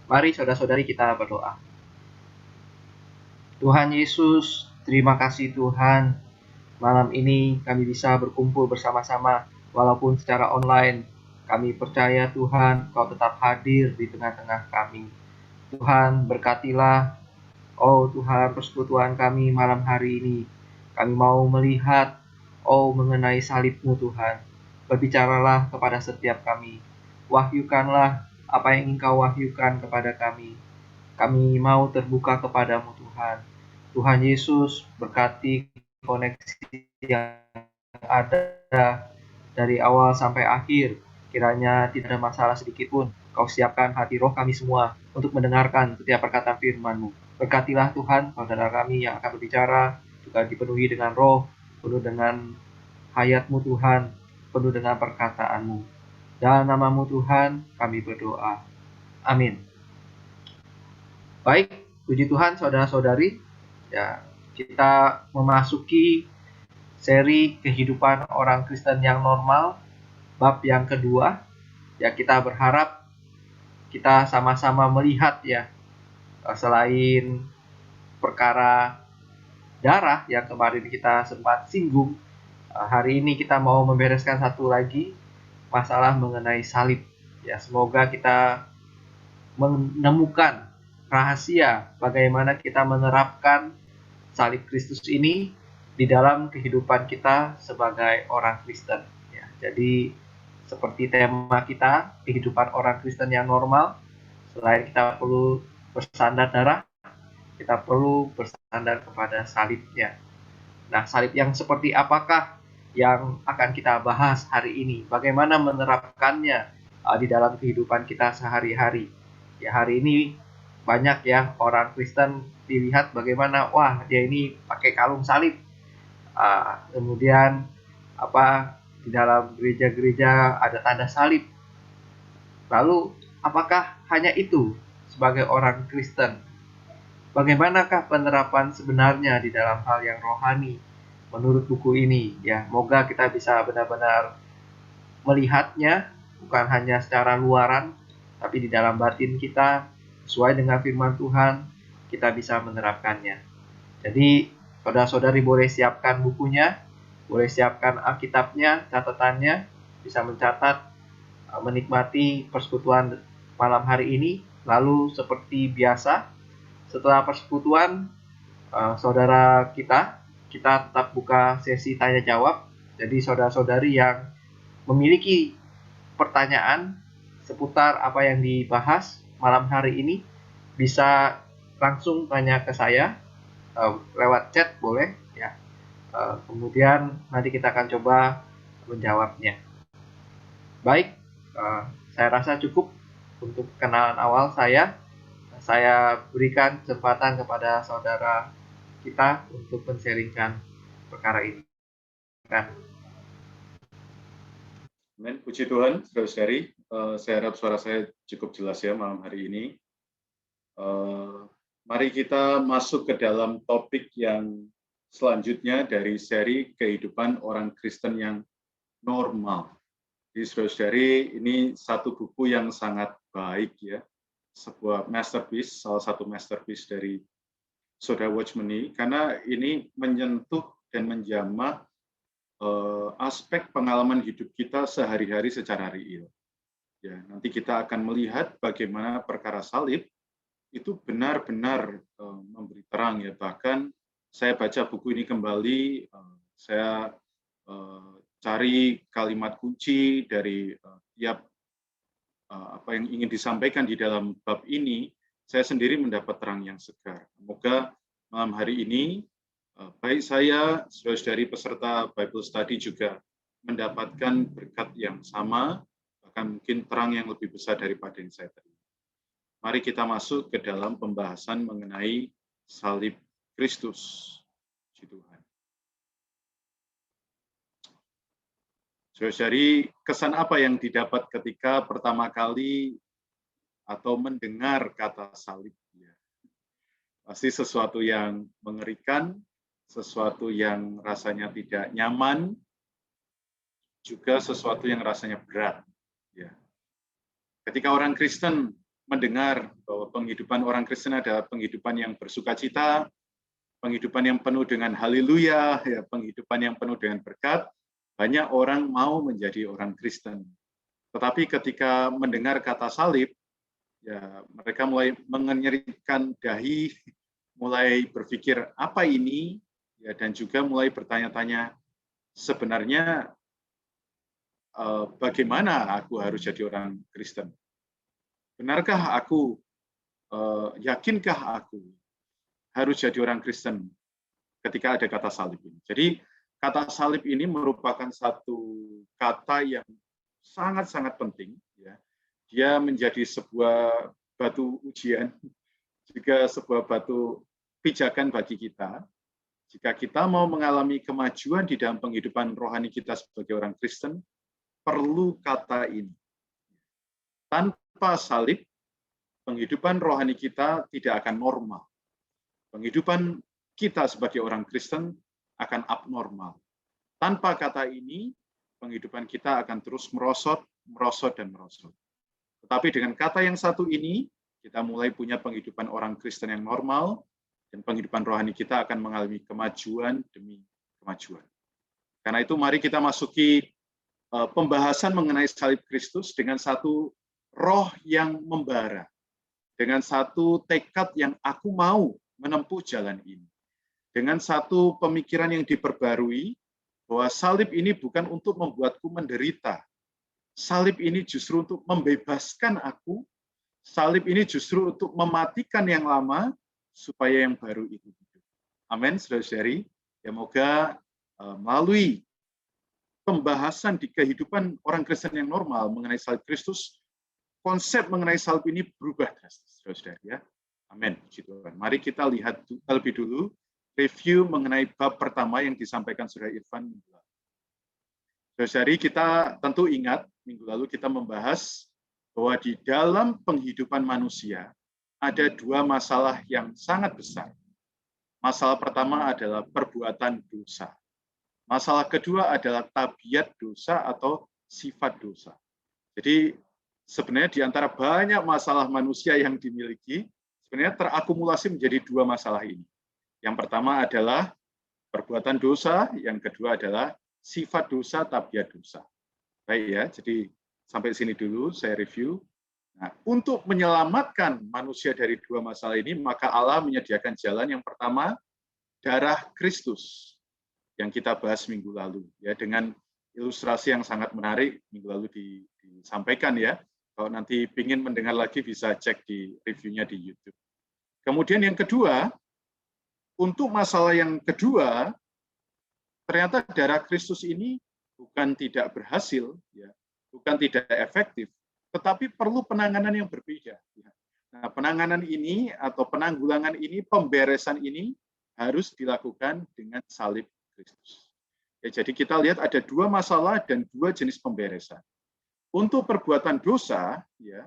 Mari saudara-saudari kita berdoa. Tuhan Yesus, terima kasih Tuhan. Malam ini kami bisa berkumpul bersama-sama walaupun secara online. Kami percaya Tuhan, Kau tetap hadir di tengah-tengah kami. Tuhan, berkatilah, oh Tuhan, persekutuan kami malam hari ini. Kami mau melihat, oh mengenai salib-Mu Tuhan. Berbicaralah kepada setiap kami. Wahyukanlah apa yang ingin Kau wahyukan kepada kami. Kami mau terbuka kepadamu Tuhan. Tuhan Yesus berkati koneksi yang ada dari awal sampai akhir. Kiranya tidak ada masalah sedikit pun. Kau siapkan hati roh kami semua untuk mendengarkan setiap perkataan firman-Mu. Berkatilah Tuhan, saudara kami yang akan berbicara juga dipenuhi dengan roh, penuh dengan hayat-Mu Tuhan, penuh dengan perkataan-Mu. Dalam nama-Mu Tuhan, kami berdoa. Amin. Baik, puji Tuhan saudara-saudari. Ya, kita memasuki seri kehidupan orang Kristen yang normal, bab yang kedua. Ya, kita berharap kita sama-sama melihat ya, selain perkara darah yang kemarin kita sempat singgung, hari ini kita mau membereskan satu lagi masalah mengenai salib. Ya, semoga kita menemukan rahasia bagaimana kita menerapkan salib Kristus ini di dalam kehidupan kita sebagai orang Kristen. Ya, jadi seperti tema kita, kehidupan orang Kristen yang normal, selain kita perlu bersandar darah, kita perlu bersandar kepada salibnya. Nah, salib yang seperti apakah yang akan kita bahas hari ini? Bagaimana menerapkannya di dalam kehidupan kita sehari-hari? Ya, hari ini banyak ya orang Kristen dilihat bagaimana, wah dia ini pakai kalung salib. Kemudian apa di dalam gereja-gereja ada tanda salib. Lalu apakah hanya itu sebagai orang Kristen? Bagaimanakah penerapan sebenarnya di dalam hal yang rohani menurut buku ini? Ya, moga kita bisa benar-benar melihatnya bukan hanya secara luaran, tapi di dalam batin kita sesuai dengan firman Tuhan, kita bisa menerapkannya. Jadi, saudara-saudari boleh siapkan bukunya, boleh siapkan Alkitabnya, catatannya, bisa mencatat, menikmati persekutuan malam hari ini. Lalu seperti biasa, setelah persekutuan, saudara kita tetap buka sesi tanya jawab. Jadi saudara-saudari yang memiliki pertanyaan seputar apa yang dibahas malam hari ini bisa langsung tanya ke saya lewat chat boleh ya. Kemudian nanti kita akan coba menjawabnya. Baik, saya rasa cukup untuk kenalan awal saya. Saya berikan kesempatan kepada saudara kita untuk men-sharingkan perkara ini. Amin. Puji Tuhan, saudara-saudari. Saya harap suara saya cukup jelas ya malam hari ini. Mari kita masuk ke dalam topik yang selanjutnya dari seri kehidupan orang Kristen yang normal. Jadi saudara-saudari, ini satu buku yang sangat baik ya. Sebuah masterpiece, salah satu masterpiece dari Saudara Watchmeni, karena ini menyentuh dan menjamah aspek pengalaman hidup kita sehari-hari secara real. Ya, nanti kita akan melihat bagaimana perkara salib itu benar-benar memberi terang ya. Bahkan saya baca buku ini kembali, saya cari kalimat kunci dari tiap apa yang ingin disampaikan di dalam bab ini, saya sendiri mendapat terang yang segar. Semoga malam hari ini baik saya, saudara-saudari peserta Bible Study juga mendapatkan berkat yang sama, bahkan mungkin terang yang lebih besar daripada yang saya terima. Mari kita masuk ke dalam pembahasan mengenai salib Kristus. Puji Tuhan. Saudara-saudari, kesan apa yang didapat ketika pertama kali atau mendengar kata salib? Pasti sesuatu yang mengerikan, sesuatu yang rasanya tidak nyaman, juga sesuatu yang rasanya berat. Ya. Ketika orang Kristen mendengar bahwa penghidupan orang Kristen adalah penghidupan yang bersukacita, penghidupan yang penuh dengan haleluya, ya, penghidupan yang penuh dengan berkat, banyak orang mau menjadi orang Kristen. Tetapi ketika mendengar kata salib, ya mereka mulai mengenyirkan dahi, mulai berpikir apa ini, ya, dan juga mulai bertanya-tanya sebenarnya bagaimana aku harus jadi orang Kristen? Benarkah aku, yakinkah aku harus jadi orang Kristen ketika ada kata salib ini? Jadi kata salib ini merupakan satu kata yang sangat-sangat penting. Ya. Dia menjadi sebuah batu ujian, juga sebuah batu pijakan bagi kita. Jika kita mau mengalami kemajuan di dalam penghidupan rohani kita sebagai orang Kristen, perlu kata ini. Tanpa salib, penghidupan rohani kita tidak akan normal. Penghidupan kita sebagai orang Kristen akan abnormal. Tanpa kata ini, penghidupan kita akan terus merosot, merosot, dan merosot. Tetapi dengan kata yang satu ini, kita mulai punya penghidupan orang Kristen yang normal, dan penghidupan rohani kita akan mengalami kemajuan demi kemajuan. Karena itu mari kita masuki pembahasan mengenai salib Kristus dengan satu roh yang membara, dengan satu tekad yang aku mau menempuh jalan ini, dengan satu pemikiran yang diperbarui bahwa salib ini bukan untuk membuatku menderita, salib ini justru untuk membebaskan aku, salib ini justru untuk mematikan yang lama supaya yang baru itu hidup. Amin, saudara-saudari. Ya, moga melalui pembahasan di kehidupan orang Kristen yang normal mengenai salib Kristus, konsep mengenai salib ini berubah drastis, saudara-saudara, ya. Amin, puji Tuhan. Mari kita lihat terlebih dulu review mengenai bab pertama yang disampaikan Saudara Irfan minggu lalu. Saudara-saudari, kita tentu ingat minggu lalu kita membahas bahwa di dalam penghidupan manusia ada dua masalah yang sangat besar. Masalah pertama adalah perbuatan dosa. Masalah kedua adalah tabiat dosa atau sifat dosa. Jadi sebenarnya di antara banyak masalah manusia yang dimiliki, sebenarnya terakumulasi menjadi dua masalah ini. Yang pertama adalah perbuatan dosa, yang kedua adalah sifat dosa, tabiat dosa. Baik ya, jadi sampai sini dulu saya review. Nah, untuk menyelamatkan manusia dari dua masalah ini, maka Allah menyediakan jalan yang pertama, darah Kristus, yang kita bahas minggu lalu, ya, dengan ilustrasi yang sangat menarik minggu lalu disampaikan, ya. Kalau nanti ingin mendengar lagi bisa cek di reviewnya di YouTube. Kemudian yang kedua, untuk masalah yang kedua, ternyata darah Kristus ini bukan tidak berhasil, ya, bukan tidak efektif, tetapi perlu penanganan yang berbeda. Nah, penanganan ini atau penanggulangan ini, pemberesan ini harus dilakukan dengan salib Kristus. Ya, jadi kita lihat ada dua masalah dan dua jenis pemberesan. Untuk perbuatan dosa, ya,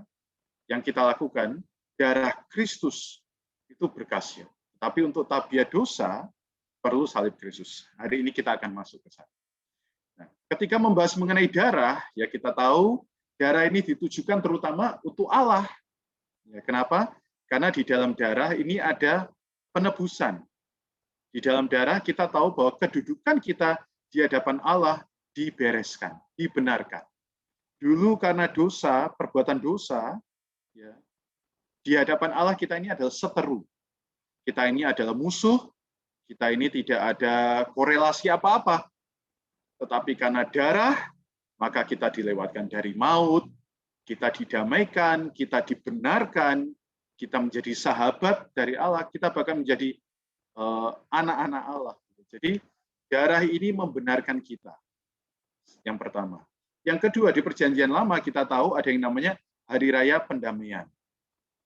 yang kita lakukan, darah Kristus itu berkhasiat. Tapi untuk tabiat dosa, perlu salib Kristus. Hari ini kita akan masuk ke sana. Nah, ketika membahas mengenai darah, ya kita tahu darah ini ditujukan terutama untuk Allah. Ya, kenapa? Karena di dalam darah ini ada penebusan. Di dalam darah kita tahu bahwa kedudukan kita di hadapan Allah dibereskan, dibenarkan. Dulu karena dosa, perbuatan dosa, ya, di hadapan Allah kita ini adalah seteru. Kita ini adalah musuh, kita ini tidak ada korelasi apa-apa. Tetapi karena darah, maka kita dilewatkan dari maut, kita didamaikan, kita dibenarkan, kita menjadi sahabat dari Allah, kita bahkan menjadi anak-anak Allah. Jadi darah ini membenarkan kita. Yang pertama. Yang kedua, di perjanjian lama kita tahu ada yang namanya Hari Raya Pendamaian.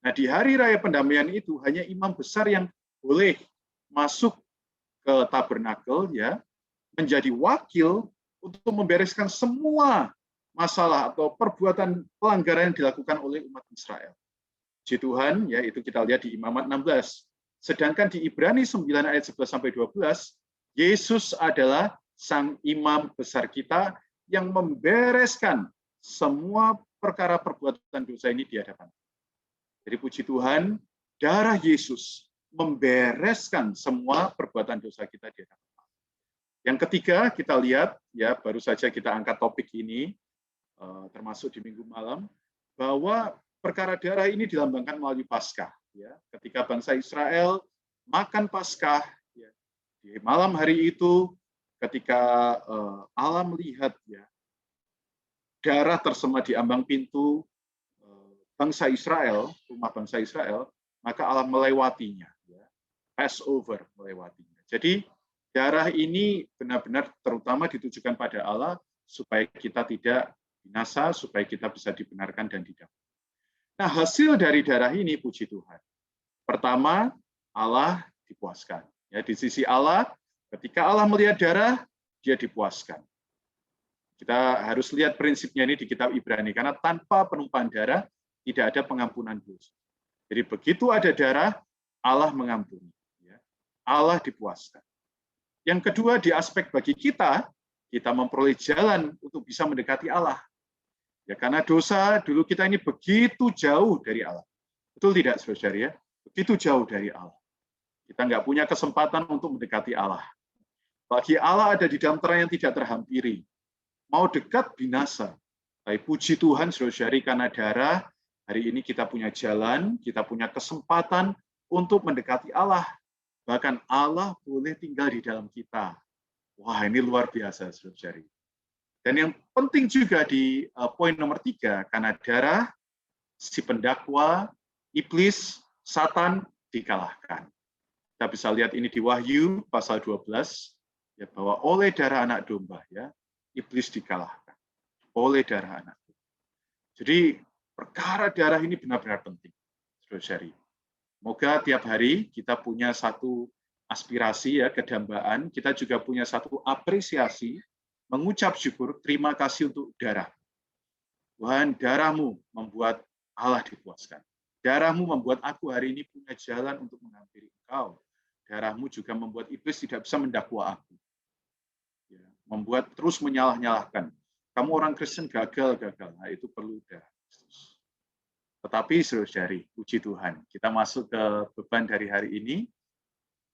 Nah, di Hari Raya Pendamaian itu hanya imam besar yang boleh masuk ke tabernakel, ya, menjadi wakil untuk membereskan semua masalah atau perbuatan pelanggaran yang dilakukan oleh umat Israel. Puji Tuhan, ya, itu kita lihat di Imamat 16. Sedangkan di Ibrani 9 ayat 11-12, Yesus adalah sang imam besar kita yang membereskan semua perkara perbuatan dosa ini di hadapan. Jadi puji Tuhan, darah Yesus membereskan semua perbuatan dosa kita di hadapan Allah. Yang ketiga, kita lihat, ya baru saja kita angkat topik ini, termasuk di minggu malam, bahwa perkara darah ini dilambangkan melalui Paskah. Ya, ketika bangsa Israel makan Paskah, ya, di malam hari itu, ketika Allah melihat ya darah tersemat di ambang pintu bangsa Israel, rumah bangsa Israel, maka Allah melewatinya, ya. Passover melewatinya. Jadi darah ini benar-benar terutama ditujukan pada Allah supaya kita tidak binasa, supaya kita bisa dibenarkan dan didamaikan. Nah, hasil dari darah ini, puji Tuhan. Pertama, Allah dipuaskan. Ya, di sisi Allah, ketika Allah melihat darah, dia dipuaskan. Kita harus lihat prinsipnya ini di kitab Ibrani, karena tanpa penumpahan darah, tidak ada pengampunan dosa. Jadi begitu ada darah, Allah mengampuni. Ya. Allah dipuaskan. Yang kedua, di aspek bagi kita memperoleh jalan untuk bisa mendekati Allah. Ya, karena dosa dulu kita ini begitu jauh dari Allah. Betul tidak, saudara ya? Begitu jauh dari Allah. Kita nggak punya kesempatan untuk mendekati Allah. Bagi Allah ada di dalam terang yang tidak terhampiri. Mau dekat binasa. Tapi puji Tuhan, saudara, karena darah, hari ini kita punya jalan, kita punya kesempatan untuk mendekati Allah. Bahkan Allah boleh tinggal di dalam kita. Wah, ini luar biasa, saudara. Dan yang penting juga di poin nomor 3, karena darah, si pendakwa, iblis, Satan dikalahkan. Kita bisa lihat ini di Wahyu pasal 12, ya, bahwa oleh darah anak domba, ya, iblis dikalahkan. Oleh darah anak domba. Jadi perkara darah ini benar-benar penting, saudara. Semoga tiap hari kita punya satu aspirasi, ya, kedambaan, kita juga punya satu apresiasi, mengucap syukur, terima kasih untuk darah. Tuhan, darahmu membuat Allah dipuaskan. Darahmu membuat aku hari ini punya jalan untuk menghampiri Engkau. Darahmu juga membuat iblis tidak bisa mendakwa aku. Ya, membuat terus menyalah-nyalahkan. Kamu orang Kristen gagal. Nah, itu perlu darah Kristus. Tetapi, saudari, puji Tuhan, kita masuk ke beban dari hari ini.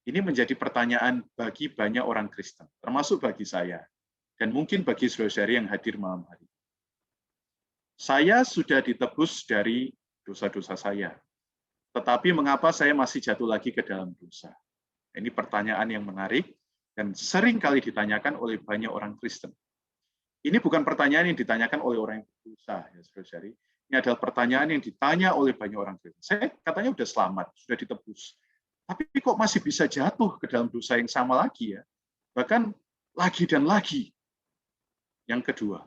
Ini menjadi pertanyaan bagi banyak orang Kristen, termasuk bagi saya. Dan mungkin bagi saudara-saudari yang hadir malam hari. Saya sudah ditebus dari dosa-dosa saya. Tetapi mengapa saya masih jatuh lagi ke dalam dosa? Ini pertanyaan yang menarik dan sering kali ditanyakan oleh banyak orang Kristen. Ini bukan pertanyaan yang ditanyakan oleh orang yang berdosa, ya saudara-saudari. Ini adalah pertanyaan yang ditanya oleh banyak orang Kristen. Saya katanya sudah selamat, sudah ditebus. Tapi kok masih bisa jatuh ke dalam dosa yang sama lagi, ya? Bahkan lagi dan lagi. Yang kedua,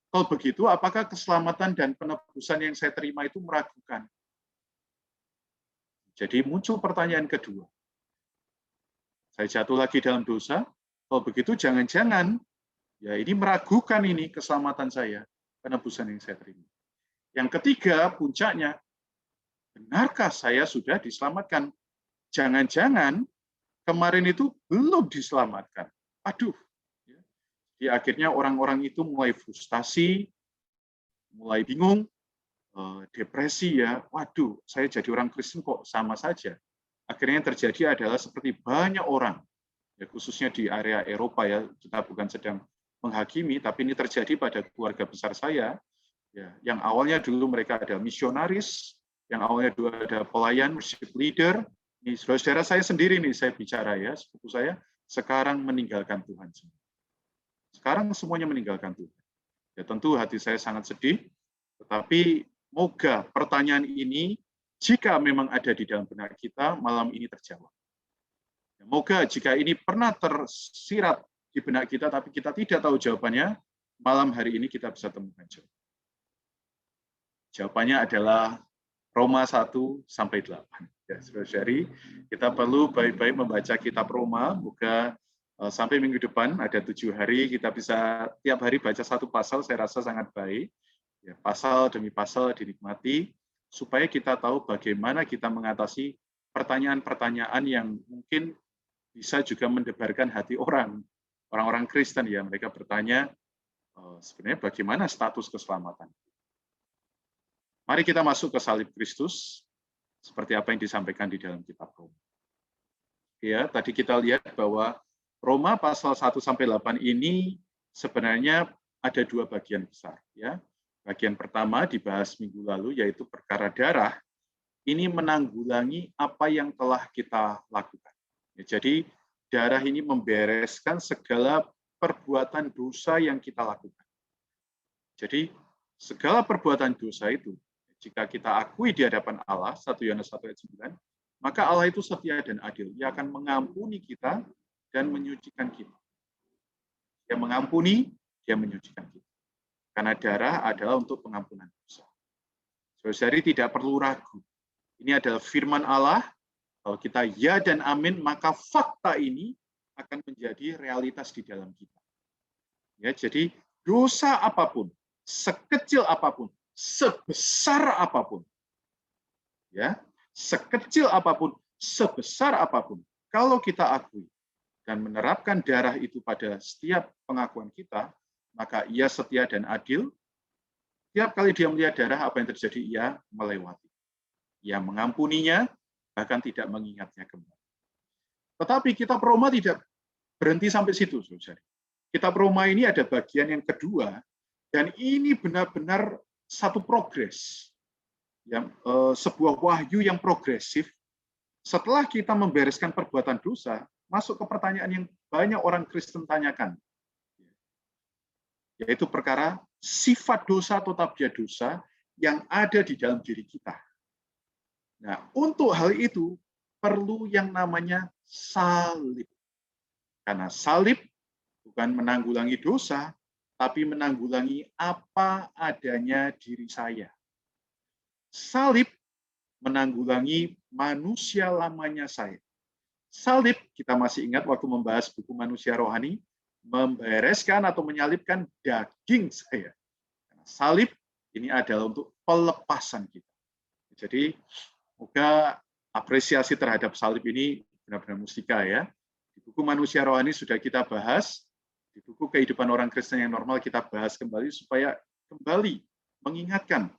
kalau begitu, apakah keselamatan dan penebusan yang saya terima itu meragukan? Jadi muncul pertanyaan kedua. Saya jatuh lagi dalam dosa, kalau begitu jangan-jangan, ya ini meragukan ini keselamatan saya, penebusan yang saya terima. Yang ketiga, puncaknya, benarkah saya sudah diselamatkan? Jangan-jangan kemarin itu belum diselamatkan. Aduh. Di akhirnya orang-orang itu mulai frustasi, mulai bingung, depresi, ya. Waduh, saya jadi orang Kristen kok sama saja. Akhirnya yang terjadi adalah seperti banyak orang, ya, khususnya di area Eropa, ya, kita bukan sedang menghakimi, tapi ini terjadi pada keluarga besar saya, ya, yang awalnya dulu mereka ada misionaris, yang awalnya dulu ada pelayan, worship leader. Ini saudara saya sendiri nih, saya bicara, ya, sepupu saya sekarang meninggalkan Tuhan. Sekarang semuanya meninggalkan Tuhan. Ya, tentu hati saya sangat sedih, tetapi moga pertanyaan ini, jika memang ada di dalam benak kita, malam ini terjawab. Ya, moga jika ini pernah tersirat di benak kita, tapi kita tidak tahu jawabannya, malam hari ini kita bisa temukan jawaban. Jawabannya adalah Roma 1-8. Ya, saudara-saudari, kita perlu baik-baik membaca kitab Roma, moga sampai minggu depan ada 7 hari kita bisa tiap hari baca satu pasal, saya rasa sangat baik. Ya, pasal demi pasal dinikmati supaya kita tahu bagaimana kita mengatasi pertanyaan-pertanyaan yang mungkin bisa juga mendebarkan hati orang-orang Kristen, ya, mereka bertanya sebenarnya bagaimana status keselamatan. Mari kita masuk ke salib Kristus, seperti apa yang disampaikan di dalam kitab Roma. Ya, tadi kita lihat bahwa Roma pasal 1-8 ini sebenarnya ada dua bagian besar. Ya. Bagian pertama dibahas minggu lalu, yaitu perkara darah. Ini menanggulangi apa yang telah kita lakukan. Ya, jadi darah ini membereskan segala perbuatan dosa yang kita lakukan. Jadi segala perbuatan dosa itu, jika kita akui di hadapan Allah, 1 Yohanes 1:9, maka Allah itu setia dan adil. Ia akan mengampuni kita dan menyucikan kita. Dia mengampuni, dia menyucikan kita. Karena darah adalah untuk pengampunan dosa. Saudari tidak perlu ragu. Ini adalah firman Allah. Kalau kita ya dan amin, maka fakta ini akan menjadi realitas di dalam kita. Ya, jadi dosa apapun, sekecil apapun, sebesar apapun, ya, sekecil apapun, sebesar apapun, kalau kita akui dan menerapkan darah itu pada setiap pengakuan kita, maka ia setia dan adil. Setiap kali dia melihat darah, apa yang terjadi? Ia melewati. Ia mengampuninya, bahkan tidak mengingatnya kembali. Tetapi kitab Roma tidak berhenti sampai situ, saudara. Kitab Roma ini ada bagian yang kedua, dan ini benar-benar satu progres, yang sebuah wahyu yang progresif. Setelah kita membereskan perbuatan dosa, masuk ke pertanyaan yang banyak orang Kristen tanyakan, yaitu perkara sifat dosa atau tabiat dosa yang ada di dalam diri kita. Nah, untuk hal itu perlu yang namanya salib. Karena salib bukan menanggulangi dosa, tapi menanggulangi apa adanya diri saya. Salib menanggulangi manusia lamanya saya. Salib, kita masih ingat waktu membahas buku Manusia Rohani, membereskan atau menyalibkan daging saya. Karena salib ini adalah untuk pelepasan kita. Jadi, semoga apresiasi terhadap salib ini benar-benar mustika ya. Di buku Manusia Rohani sudah kita bahas, di buku Kehidupan Orang Kristen yang Normal kita bahas kembali supaya kembali mengingatkan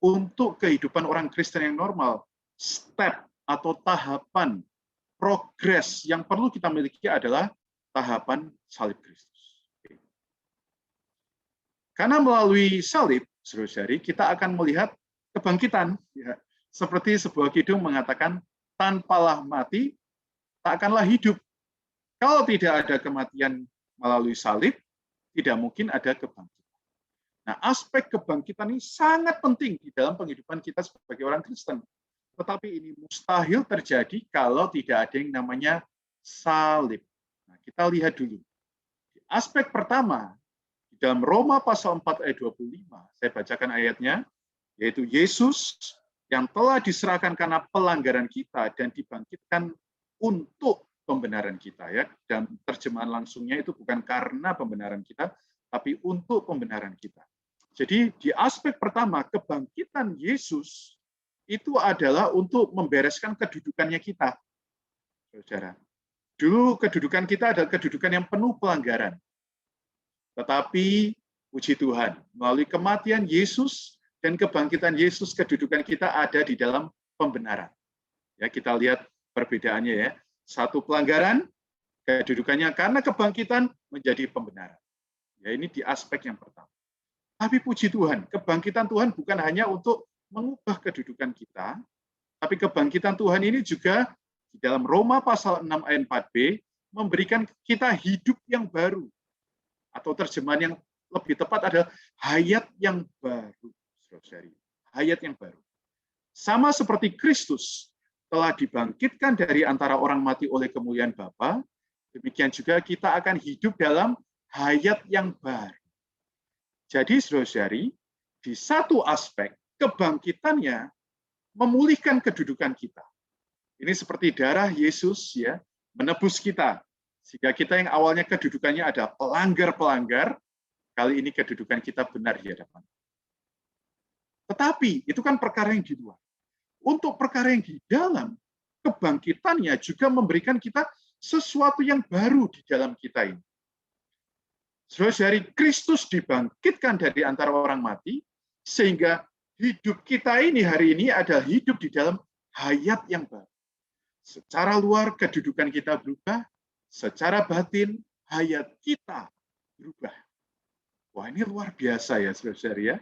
untuk kehidupan orang Kristen yang normal, step atau tahapan progres yang perlu kita miliki adalah tahapan salib Kristus. Karena melalui salib, saudara-saudari, kita akan melihat kebangkitan. Ya. Seperti sebuah kidung mengatakan, tanpalah mati, tak akanlah hidup. Kalau tidak ada kematian melalui salib, tidak mungkin ada kebangkitan. Nah, aspek kebangkitan ini sangat penting di dalam penghidupan kita sebagai orang Kristen. Tetapi ini mustahil terjadi kalau tidak ada yang namanya salib. Nah, kita lihat dulu. Aspek pertama, di dalam Roma pasal 4 ayat 25, saya bacakan ayatnya, yaitu Yesus yang telah diserahkan karena pelanggaran kita dan dibangkitkan untuk pembenaran kita. Ya. Dan terjemahan langsungnya itu bukan karena pembenaran kita, tapi untuk pembenaran kita. Jadi di aspek pertama, kebangkitan Yesus itu adalah untuk membereskan kedudukannya kita. Saudara. Dulu kedudukan kita adalah kedudukan yang penuh pelanggaran. Tetapi puji Tuhan, melalui kematian Yesus dan kebangkitan Yesus, kedudukan kita ada di dalam pembenaran. Ya, kita lihat perbedaannya ya. Satu pelanggaran, kedudukannya karena kebangkitan menjadi pembenaran. Ya, ini di aspek yang pertama. Tapi puji Tuhan, kebangkitan Tuhan bukan hanya untuk mengubah kedudukan kita, tapi kebangkitan Tuhan ini juga di dalam Roma pasal 6 ayat 4b memberikan kita hidup yang baru. Atau terjemahan yang lebih tepat adalah hayat yang baru. Saudari. Hayat yang baru. Sama seperti Kristus telah dibangkitkan dari antara orang mati oleh kemuliaan Bapa, demikian juga kita akan hidup dalam hayat yang baru. Jadi, saudari, di satu aspek, kebangkitannya memulihkan kedudukan kita. Ini seperti darah Yesus ya menebus kita. Sehingga kita yang awalnya kedudukannya ada pelanggar-pelanggar, kali ini kedudukan kita benar di hadapan. Tetapi itu kan perkara yang di luar. Untuk perkara yang di dalam, kebangkitannya juga memberikan kita sesuatu yang baru di dalam kita ini. Saudara, Kristus dibangkitkan dari antara orang mati, sehingga hidup kita ini hari ini adalah hidup di dalam hayat yang baru. Secara luar kedudukan kita berubah, secara batin hayat kita berubah. Wah, ini luar biasa ya, saudara-saudari ya.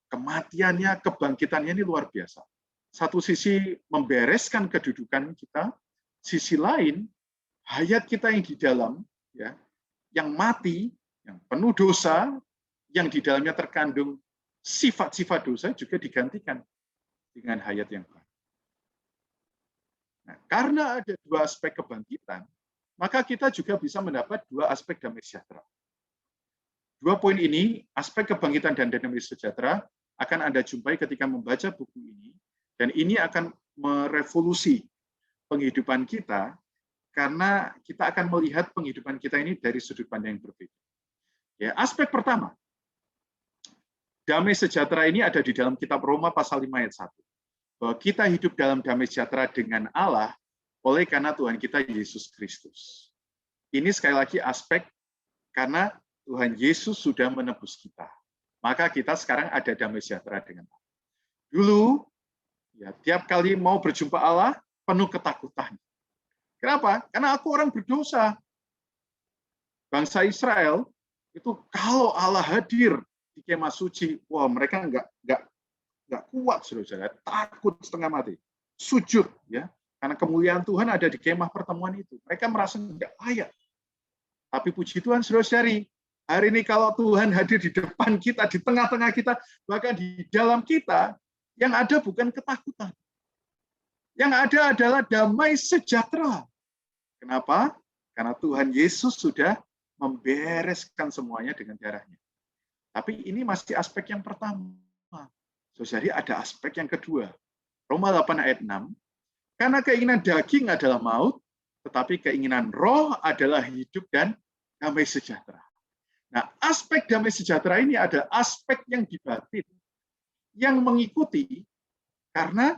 Kematiannya, kebangkitannya ini luar biasa. Satu sisi membereskan kedudukan kita, sisi lain hayat kita yang di dalam, ya, yang mati, yang penuh dosa, yang di dalamnya terkandung sifat-sifat dosa juga digantikan dengan hayat yang baru. Nah, karena ada dua aspek kebangkitan, maka kita juga bisa mendapat dua aspek damai sejahtera. Dua poin ini, aspek kebangkitan dan damai sejahtera, akan Anda jumpai ketika membaca buku ini, dan ini akan merevolusi penghidupan kita, karena kita akan melihat penghidupan kita ini dari sudut pandang yang berbeda. Ya, aspek pertama, damai sejahtera ini ada di dalam kitab Roma pasal 5 ayat 1. Bahwa kita hidup dalam damai sejahtera dengan Allah oleh karena Tuhan kita Yesus Kristus. Ini sekali lagi aspek karena Tuhan Yesus sudah menebus kita. Maka kita sekarang ada damai sejahtera dengan Allah. Dulu, ya, tiap kali mau berjumpa Allah, penuh ketakutan. Kenapa? Karena aku orang berdosa. Bangsa Israel, itu kalau Allah hadir di kemah suci, wah mereka nggak kuat, saudara-saudara, takut setengah mati. Sujud, ya, karena kemuliaan Tuhan ada di kemah pertemuan itu. Mereka merasa nggak layak. Tapi puji Tuhan, saudara-saudari, hari ini kalau Tuhan hadir di depan kita, di tengah-tengah kita, bahkan di dalam kita, yang ada bukan ketakutan. Yang ada adalah damai sejahtera. Kenapa? Karena Tuhan Yesus sudah membereskan semuanya dengan darahnya. Tapi ini masih aspek yang pertama. Saudari, ada aspek yang kedua. Roma 8 ayat 6. Karena keinginan daging adalah maut, tetapi keinginan roh adalah hidup dan damai sejahtera. Nah, aspek damai sejahtera ini adalah aspek yang di batin, yang mengikuti karena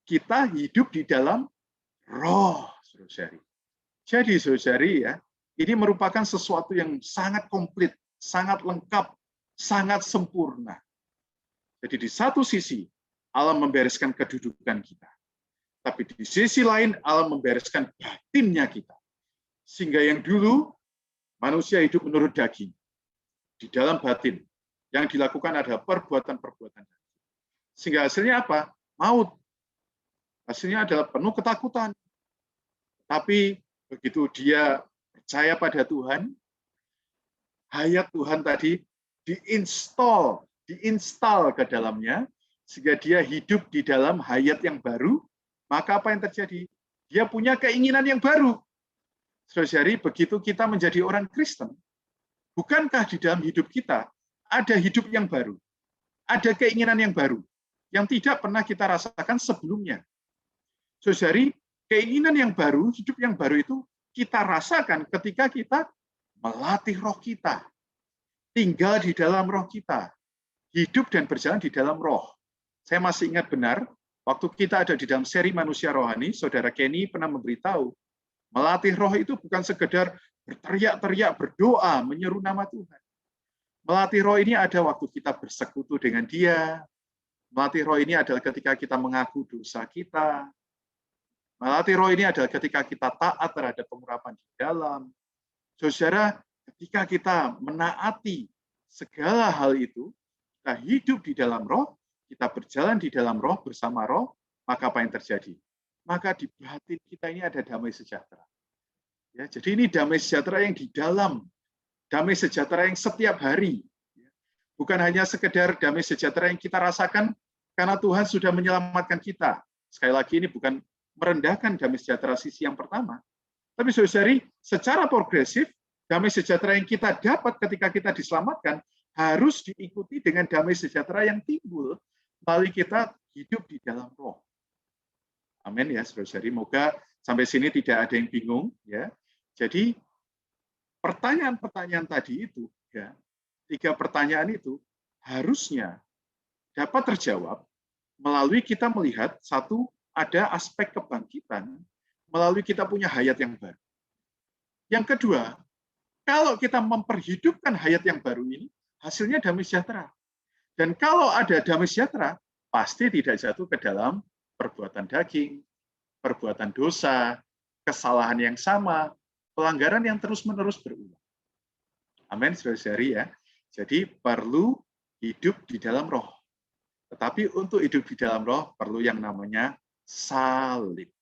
kita hidup di dalam roh, saudari. Jadi, saudari, ya, ini merupakan sesuatu yang sangat komplit, sangat lengkap, sangat sempurna. Jadi di satu sisi, Allah membereskan kedudukan kita. Tapi di sisi lain, Allah membereskan batinnya kita. Sehingga yang dulu, manusia hidup menurut daging. Di dalam batin. Yang dilakukan adalah perbuatan-perbuatan daging. Sehingga hasilnya apa? Maut. Hasilnya adalah penuh ketakutan. Tapi begitu dia percaya pada Tuhan, hayat Tuhan tadi diinstal ke dalamnya, sehingga dia hidup di dalam hayat yang baru, maka apa yang terjadi? Dia punya keinginan yang baru. Saudari, begitu kita menjadi orang Kristen, bukankah di dalam hidup kita ada hidup yang baru? Ada keinginan yang baru, yang tidak pernah kita rasakan sebelumnya. Saudari, keinginan yang baru, hidup yang baru itu kita rasakan ketika kita melatih roh kita, tinggal di dalam roh kita, hidup dan berjalan di dalam roh. Saya masih ingat benar, waktu kita ada di dalam seri Manusia Rohani, Saudara Kenny pernah memberitahu, melatih roh itu bukan sekedar berteriak-teriak, berdoa, menyeru nama Tuhan. Melatih roh ini ada waktu kita bersekutu dengan Dia. Melatih roh ini adalah ketika kita mengaku dosa kita. Melatih roh ini adalah ketika kita taat terhadap pengurapan di dalam. Saudara, ketika kita menaati segala hal itu, kita hidup di dalam roh, kita berjalan di dalam roh bersama roh, maka apa yang terjadi? Maka di batin kita ini ada damai sejahtera. Ya, jadi ini damai sejahtera yang di dalam, damai sejahtera yang setiap hari. Bukan hanya sekedar damai sejahtera yang kita rasakan karena Tuhan sudah menyelamatkan kita. Sekali lagi ini bukan merendahkan damai sejahtera sisi yang pertama. Tapi saudari, secara progresif, damai sejahtera yang kita dapat ketika kita diselamatkan harus diikuti dengan damai sejahtera yang timbul melalui kita hidup di dalam roh. Amin ya, saudari. Moga sampai sini tidak ada yang bingung. Ya. Jadi pertanyaan-pertanyaan tadi itu, ya, 3 pertanyaan itu harusnya dapat terjawab melalui kita melihat satu, ada aspek kebangkitan melalui kita punya hayat yang baru. Yang kedua, kalau kita memperhidupkan hayat yang baru ini, hasilnya damai sejahtera. Dan kalau ada damai sejahtera, pasti tidak jatuh ke dalam perbuatan daging, perbuatan dosa, kesalahan yang sama, pelanggaran yang terus-menerus berulang. Amin, saudara-saudari ya. Jadi perlu hidup di dalam roh. Tetapi untuk hidup di dalam roh perlu yang namanya salib.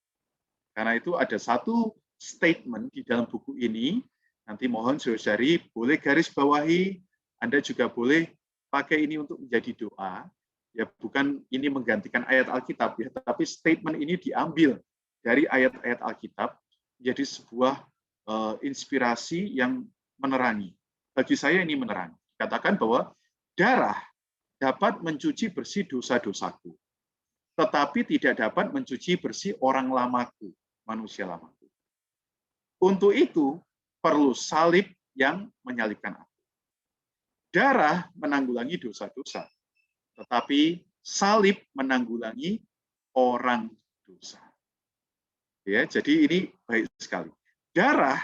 Karena itu ada satu statement di dalam buku ini, nanti mohon saudara-saudari boleh garis bawahi, Anda juga boleh pakai ini untuk menjadi doa. Ya bukan ini menggantikan ayat Alkitab ya, tapi statement ini diambil dari ayat-ayat Alkitab menjadi sebuah inspirasi yang menerangi. Bagi saya ini menerangi. Katakan bahwa darah dapat mencuci bersih dosa-dosaku, tetapi tidak dapat mencuci bersih orang lamaku, manusia lamaku. Untuk itu perlu salib yang menyalibkan aku. Darah menanggulangi dosa-dosa, tetapi salib menanggulangi orang dosa. Ya, jadi ini baik sekali. Darah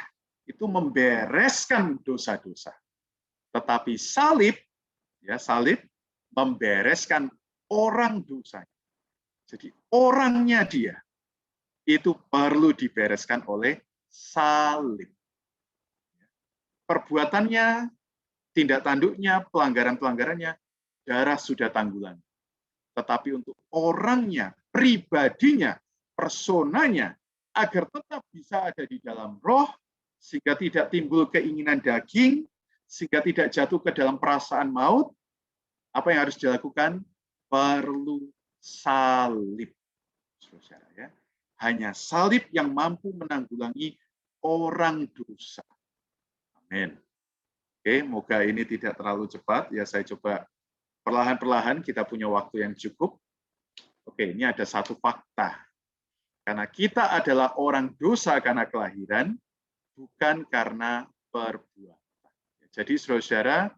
itu membereskan dosa-dosa, tetapi salib, ya salib membereskan orang dosa. Jadi orangnya dia itu perlu dibereskan oleh salib. Perbuatannya, tindak tanduknya, pelanggaran-pelanggarannya, darah sudah tanggulangi. Tetapi untuk orangnya, pribadinya, personanya, agar tetap bisa ada di dalam roh, sehingga tidak timbul keinginan daging, sehingga tidak jatuh ke dalam perasaan maut, apa yang harus dilakukan? Perlu salib. Saudara, ya. Hanya salib yang mampu menanggulangi orang dosa. Amin. Oke, moga ini tidak terlalu cepat. Ya, saya coba perlahan-perlahan, kita punya waktu yang cukup. Oke, ini ada satu fakta. Karena kita adalah orang dosa karena kelahiran, bukan karena perbuatan. Jadi, saudara-saudara,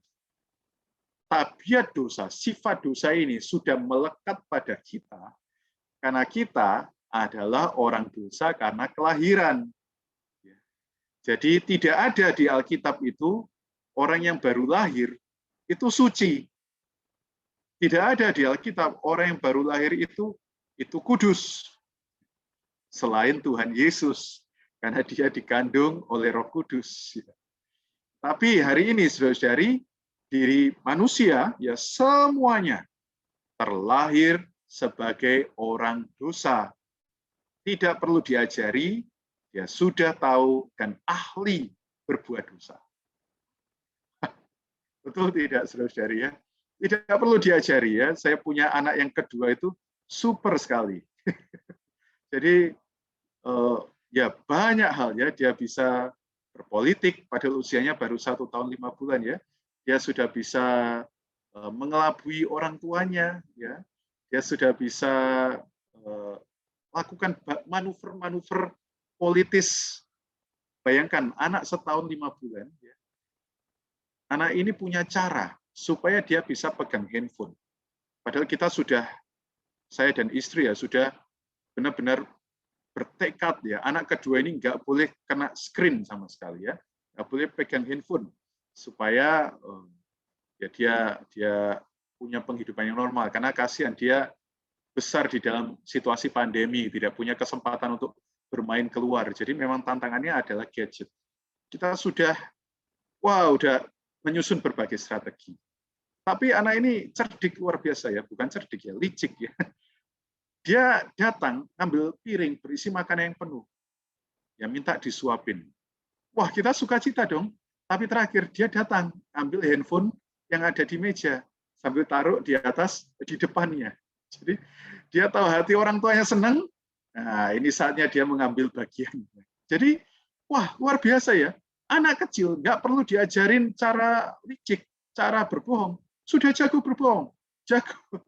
tabiat dosa, sifat dosa ini sudah melekat pada kita, karena kita adalah orang dosa karena kelahiran. Jadi tidak ada di Alkitab itu orang yang baru lahir itu suci. Tidak ada di Alkitab orang yang baru lahir itu kudus. Selain Tuhan Yesus, karena dia dikandung oleh Roh Kudus. Tapi hari ini, saudara-saudari, diri manusia ya semuanya terlahir sebagai orang dosa. Tidak perlu diajari, dia sudah tahu dan ahli berbuat dosa. Betul tidak, saudara-saudari ya? Tidak perlu diajari ya. Saya punya anak yang kedua itu super sekali. Jadi ya banyak hal ya, dia bisa berpolitik padahal usianya baru 1 tahun 5 bulan ya. Dia sudah bisa mengelabui orang tuanya ya. Dia sudah bisa lakukan manuver-manuver politis. Bayangkan anak 1 tahun 5 bulan ya. Anak ini punya cara supaya dia bisa pegang handphone. Padahal kita sudah, saya dan istri ya sudah benar-benar bertekad ya, anak kedua ini nggak boleh kena screen sama sekali ya, nggak boleh pegang handphone supaya ya dia punya penghidupan yang normal, karena kasihan dia besar di dalam situasi pandemi, tidak punya kesempatan untuk bermain keluar. Jadi memang tantangannya adalah gadget. Kita sudah menyusun berbagai strategi. Tapi anak ini cerdik luar biasa ya, bukan cerdik ya, licik ya. Dia datang ambil piring berisi makanan yang penuh. Ya minta disuapin. Wah, kita sukacita dong. Tapi terakhir dia datang ambil handphone yang ada di meja sambil taruh di atas di depannya. Jadi dia tahu hati orang tuanya senang. Nah, ini saatnya dia mengambil bagian. Jadi, wah, luar biasa ya. Anak kecil nggak perlu diajarin cara licik, cara berbohong. Sudah jago berbohong. Jago.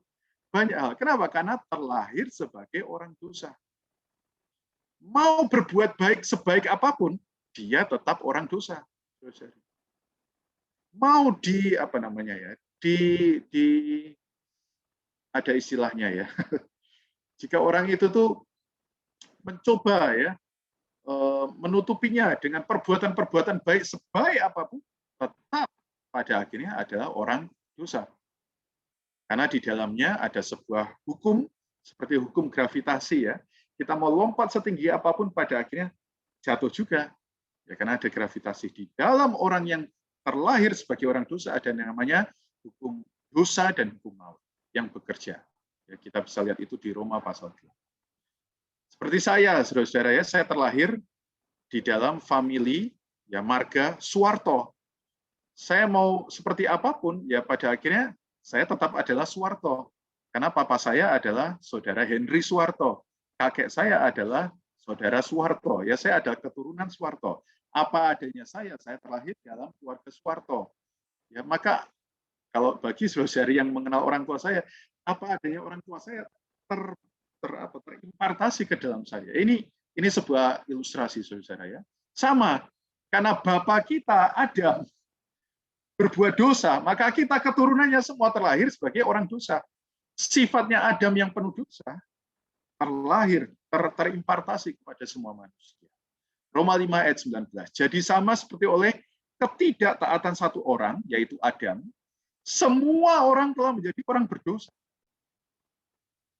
Banyak hal. Kenapa? Karena terlahir sebagai orang dosa. Mau berbuat baik sebaik apapun, dia tetap orang dosa. Mau ada istilahnya ya. Jika orang itu tuh mencoba ya menutupinya dengan perbuatan-perbuatan baik sebaik apapun, tetap pada akhirnya adalah orang dosa. Karena di dalamnya ada sebuah hukum, seperti hukum gravitasi ya. Kita mau lompat setinggi apapun pada akhirnya jatuh juga. Ya, karena ada gravitasi di dalam orang yang terlahir sebagai orang dosa, ada yang namanya hukum dosa dan hukum maut yang bekerja. Ya, kita bisa lihat itu di Roma pasal 2. Seperti saya, saudara-saudara ya, saya terlahir di dalam famili ya marga Suwarto. Saya mau seperti apapun, ya pada akhirnya saya tetap adalah Suwarto. Karena papa saya adalah saudara Henry Suwarto. Kakek saya adalah saudara Suwarto. Ya, saya ada keturunan Suwarto. Apa adanya saya terlahir dalam keluarga Suwarto. Ya, maka kalau bagi saudara yang mengenal orang tua saya, apa adanya orang tua saya terimpartasi ke dalam saya. Ini sebuah ilustrasi saudara ya. Sama, karena bapak kita Adam berbuat dosa, maka kita keturunannya semua terlahir sebagai orang dosa. Sifatnya Adam yang penuh dosa terlahir, terimpartasi kepada semua manusia. Roma 5 ayat 19. Jadi sama seperti oleh ketidaktaatan satu orang, yaitu Adam, semua orang telah menjadi orang berdosa.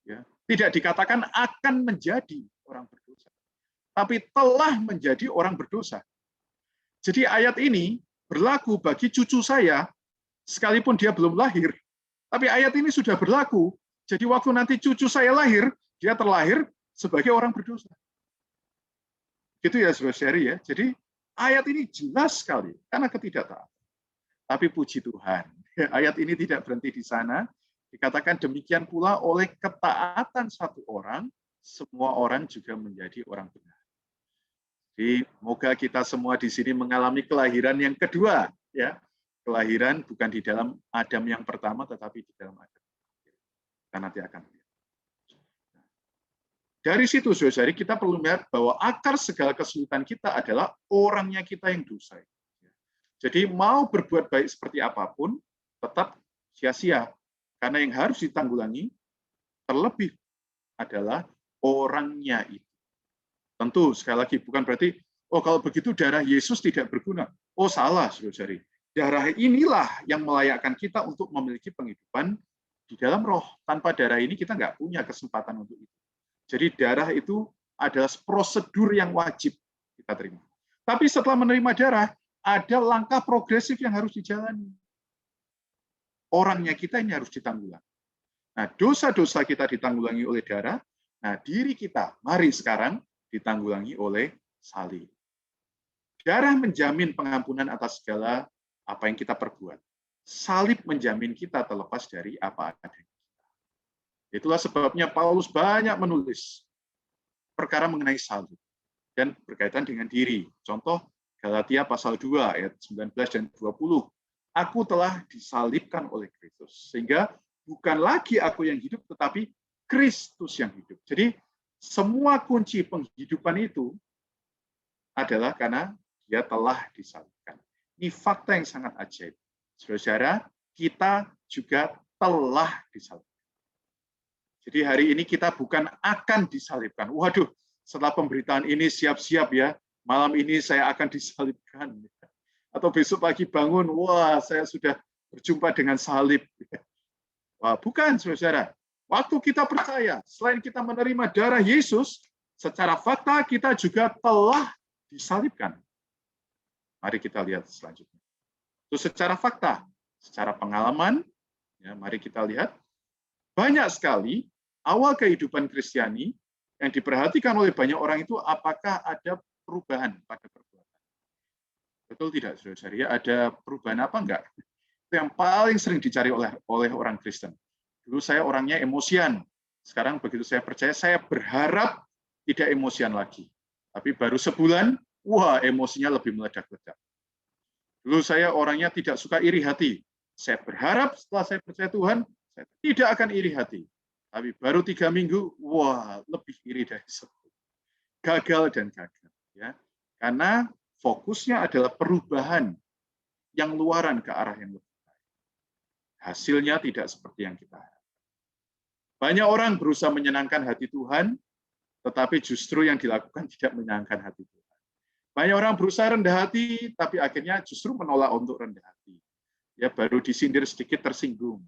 Ya, tidak dikatakan akan menjadi orang berdosa, tapi telah menjadi orang berdosa. Jadi ayat ini berlaku bagi cucu saya, sekalipun dia belum lahir, tapi ayat ini sudah berlaku. Jadi waktu nanti cucu saya lahir, dia terlahir sebagai orang berdosa. Gitu ya, saudara ya. Jadi ayat ini jelas sekali karena ketidaktaatan. Tapi puji Tuhan, ayat ini tidak berhenti di sana. Dikatakan demikian pula oleh ketaatan satu orang, semua orang juga menjadi orang benar. Jadi moga kita semua di sini mengalami kelahiran yang kedua, ya. Kelahiran bukan di dalam Adam yang pertama, tetapi di dalam Adam. Kita nanti akan lihat. Dari situ, saudara, kita perlu melihat bahwa akar segala kesulitan kita adalah orangnya kita yang dosa. Jadi mau berbuat baik seperti apapun, tetap sia-sia. Karena yang harus ditanggulangi terlebih adalah orangnya itu. Tentu, sekali lagi, bukan berarti, oh kalau begitu darah Yesus tidak berguna. Oh salah, saudara. Darah inilah yang melayakkan kita untuk memiliki penghidupan di dalam roh. Tanpa darah ini kita nggak punya kesempatan untuk itu. Jadi darah itu adalah prosedur yang wajib kita terima. Tapi setelah menerima darah, ada langkah progresif yang harus dijalani. Orangnya kita ini harus ditanggulangi. Nah, dosa-dosa kita ditanggulangi oleh darah. Nah, diri kita, mari sekarang ditanggulangi oleh salib. Darah menjamin pengampunan atas segala apa yang kita perbuat. Salib menjamin kita terlepas dari apa adanya. Itulah sebabnya Paulus banyak menulis perkara mengenai salib dan berkaitan dengan diri. Contoh Galatia pasal 2 ayat 19 dan 20. Aku telah disalibkan oleh Kristus. Sehingga bukan lagi aku yang hidup, tetapi Kristus yang hidup. Jadi semua kunci penghidupan itu adalah karena dia telah disalibkan. Ini fakta yang sangat ajaib. Saudara, kita juga telah disalibkan. Jadi hari ini kita bukan akan disalibkan. Waduh, setelah pemberitaan ini siap-siap ya, malam ini saya akan disalibkan. Atau besok pagi bangun, wah saya sudah berjumpa dengan salib. Wah, bukan, saudara. Waktu kita percaya, selain kita menerima darah Yesus, secara fakta kita juga telah disalibkan. Mari kita lihat selanjutnya. Itu secara fakta, secara pengalaman, ya, mari kita lihat. Banyak sekali awal kehidupan Kristiani yang diperhatikan oleh banyak orang itu apakah ada perubahan pada perbuatan. Betul tidak, saudara? Ya, ada perubahan apa enggak? Itu yang paling sering dicari oleh orang Kristen. Dulu saya orangnya emosian. Sekarang begitu saya percaya, saya berharap tidak emosian lagi. Tapi baru sebulan, wah emosinya lebih meledak-ledak. Dulu saya orangnya tidak suka iri hati. Saya berharap setelah saya percaya Tuhan, saya tidak akan iri hati. Tapi baru 3 minggu, wah lebih iri dari sebelumnya. Gagal dan gagal. Ya. Karena fokusnya adalah perubahan yang luaran ke arah yang lebih baik. Hasilnya tidak seperti yang kita harapkan. Banyak orang berusaha menyenangkan hati Tuhan, tetapi justru yang dilakukan tidak menyenangkan hati Tuhan. Banyak orang berusaha rendah hati, tapi akhirnya justru menolak untuk rendah hati. Ya, baru disindir sedikit tersinggung.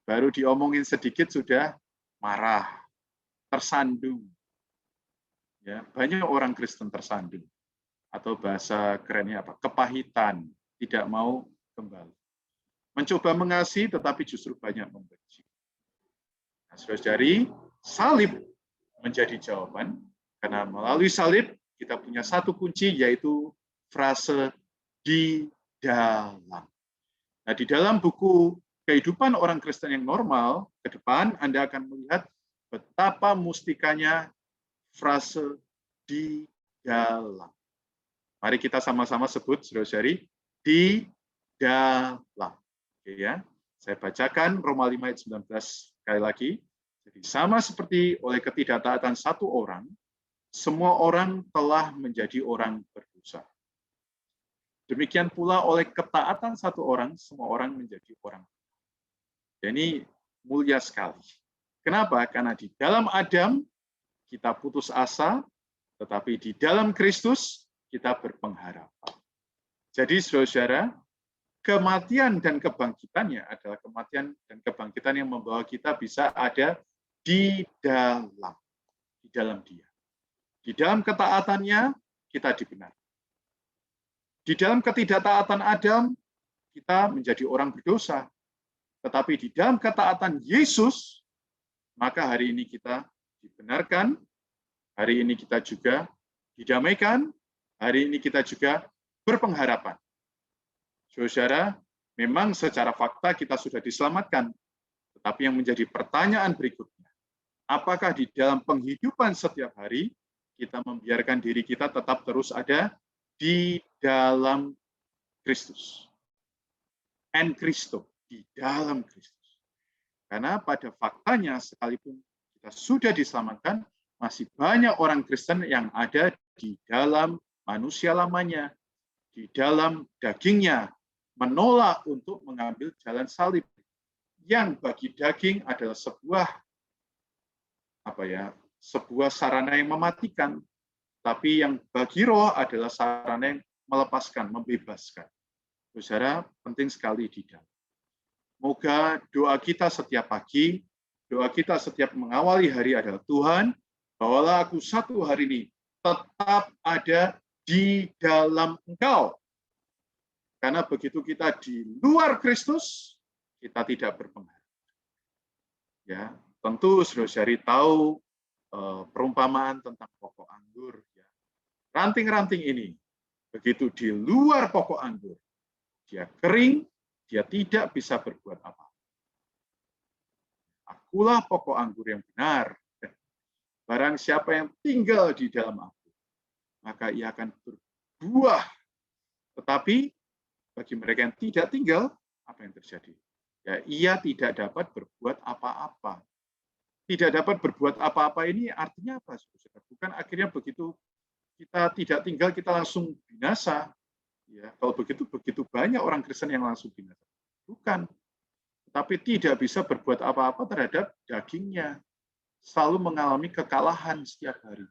Baru diomongin sedikit sudah marah, tersandung. Ya, banyak orang Kristen tersandung. Atau bahasa kerennya apa? Kepahitan, tidak mau kembali. Mencoba mengasihi tetapi justru banyak membenci. Nah, saudari, salib menjadi jawaban karena melalui salib kita punya satu kunci yaitu frase di dalam. Nah, di dalam buku Kehidupan Orang Kristen yang Normal, ke depan Anda akan melihat betapa mustikanya frase di dalam. Mari kita sama-sama sebut, saudari, di dalam. Oke ya, saya bacakan Roma 5 ayat 19 sekali lagi. Jadi sama seperti oleh ketidaktaatan satu orang, semua orang telah menjadi orang berdosa. Demikian pula oleh ketaatan satu orang, semua orang menjadi orang. Ini mulia sekali. Kenapa? Karena di dalam Adam kita putus asa, tetapi di dalam Kristus kita berpengharapan. Jadi saudara, kematian dan kebangkitannya adalah kematian dan kebangkitan yang membawa kita bisa ada di dalam Dia. Di dalam ketaatannya kita dibenarkan. Di dalam ketidaktaatan Adam kita menjadi orang berdosa. Tetapi di dalam ketaatan Yesus, maka hari ini kita dibenarkan, hari ini kita juga didamaikan, hari ini kita juga berpengharapan. Saudara, memang secara fakta kita sudah diselamatkan, tetapi yang menjadi pertanyaan berikutnya, apakah di dalam penghidupan setiap hari kita membiarkan diri kita tetap terus ada di dalam Kristus? En Cristo, di dalam Kristus. Karena pada faktanya sekalipun kita sudah diselamatkan, masih banyak orang Kristen yang ada di dalam manusia lamanya, di dalam dagingnya, menolak untuk mengambil jalan salib. Yang bagi daging adalah sebuah sarana yang mematikan, tapi yang bagi roh adalah sarana yang melepaskan, membebaskan. Saudara, penting sekali di dalam. Moga doa kita setiap pagi, doa kita setiap mengawali hari adalah Tuhan, bawalah aku satu hari ini tetap ada di dalam Engkau. Karena begitu kita di luar Kristus, kita tidak berpengaruh. Ya, tentu saudari tahu perumpamaan tentang pokok anggur. Ya. Ranting-ranting ini, begitu di luar pokok anggur, dia kering, dia tidak bisa berbuat apa-apa. Akulah pokok anggur yang benar. Barang siapa yang tinggal di dalam aku, maka ia akan berbuah. Tetapi bagi mereka yang tidak tinggal, apa yang terjadi? Ya, ia tidak dapat berbuat apa-apa. Tidak dapat berbuat apa-apa ini artinya apa? Bukan akhirnya begitu kita tidak tinggal, kita langsung binasa. Ya, kalau begitu banyak orang Kristen yang langsung binasa. Bukan. Tapi tidak bisa berbuat apa-apa terhadap dagingnya. Selalu mengalami kekalahan setiap hari.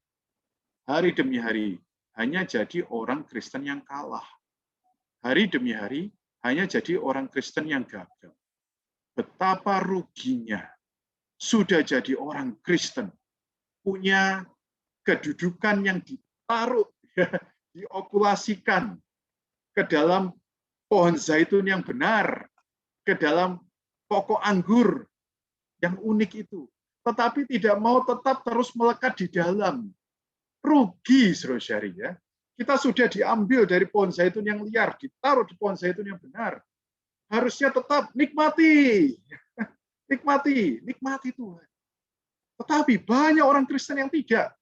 Hari demi hari, hanya jadi orang Kristen yang kalah. Hari demi hari, hanya jadi orang Kristen yang gagal. Betapa ruginya sudah jadi orang Kristen, punya kedudukan yang ditaruh, diokulasikan ke dalam pohon zaitun yang benar, ke dalam pokok anggur yang unik itu. Tetapi tidak mau tetap terus melekat di dalam. Rugi, saudari ya. Kita sudah diambil dari pohon zaitun yang liar, ditaruh di pohon zaitun yang benar. Harusnya tetap nikmati. Nikmati Tuhan. Tetapi banyak orang Kristen yang tidak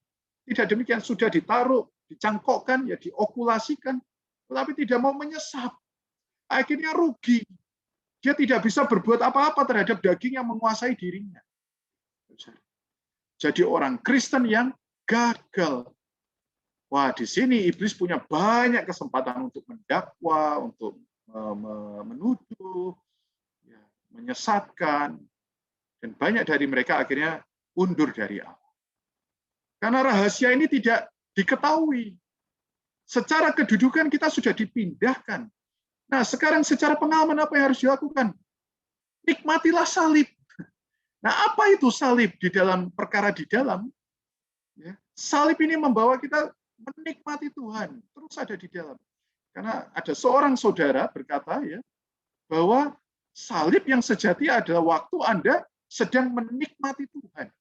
demikian, sudah ditaruh, dicangkokkan, ya diokulasikan, tetapi tidak mau menyesap. Akhirnya rugi. Dia tidak bisa berbuat apa-apa terhadap daging yang menguasai dirinya. Jadi orang Kristen yang gagal. Wah, di sini iblis punya banyak kesempatan untuk mendakwa, untuk menuduh, menyesatkan, dan banyak dari mereka akhirnya undur dari Allah. Karena rahasia ini tidak diketahui. Secara kedudukan kita sudah dipindahkan. Nah, sekarang secara pengalaman apa yang harus dilakukan? Nikmatilah salib. Nah, apa itu salib di dalam perkara di dalam? Ya, salib ini membawa kita menikmati Tuhan, terus ada di dalam. Karena ada seorang saudara berkata ya bahwa salib yang sejati adalah waktu Anda sedang menikmati Tuhan.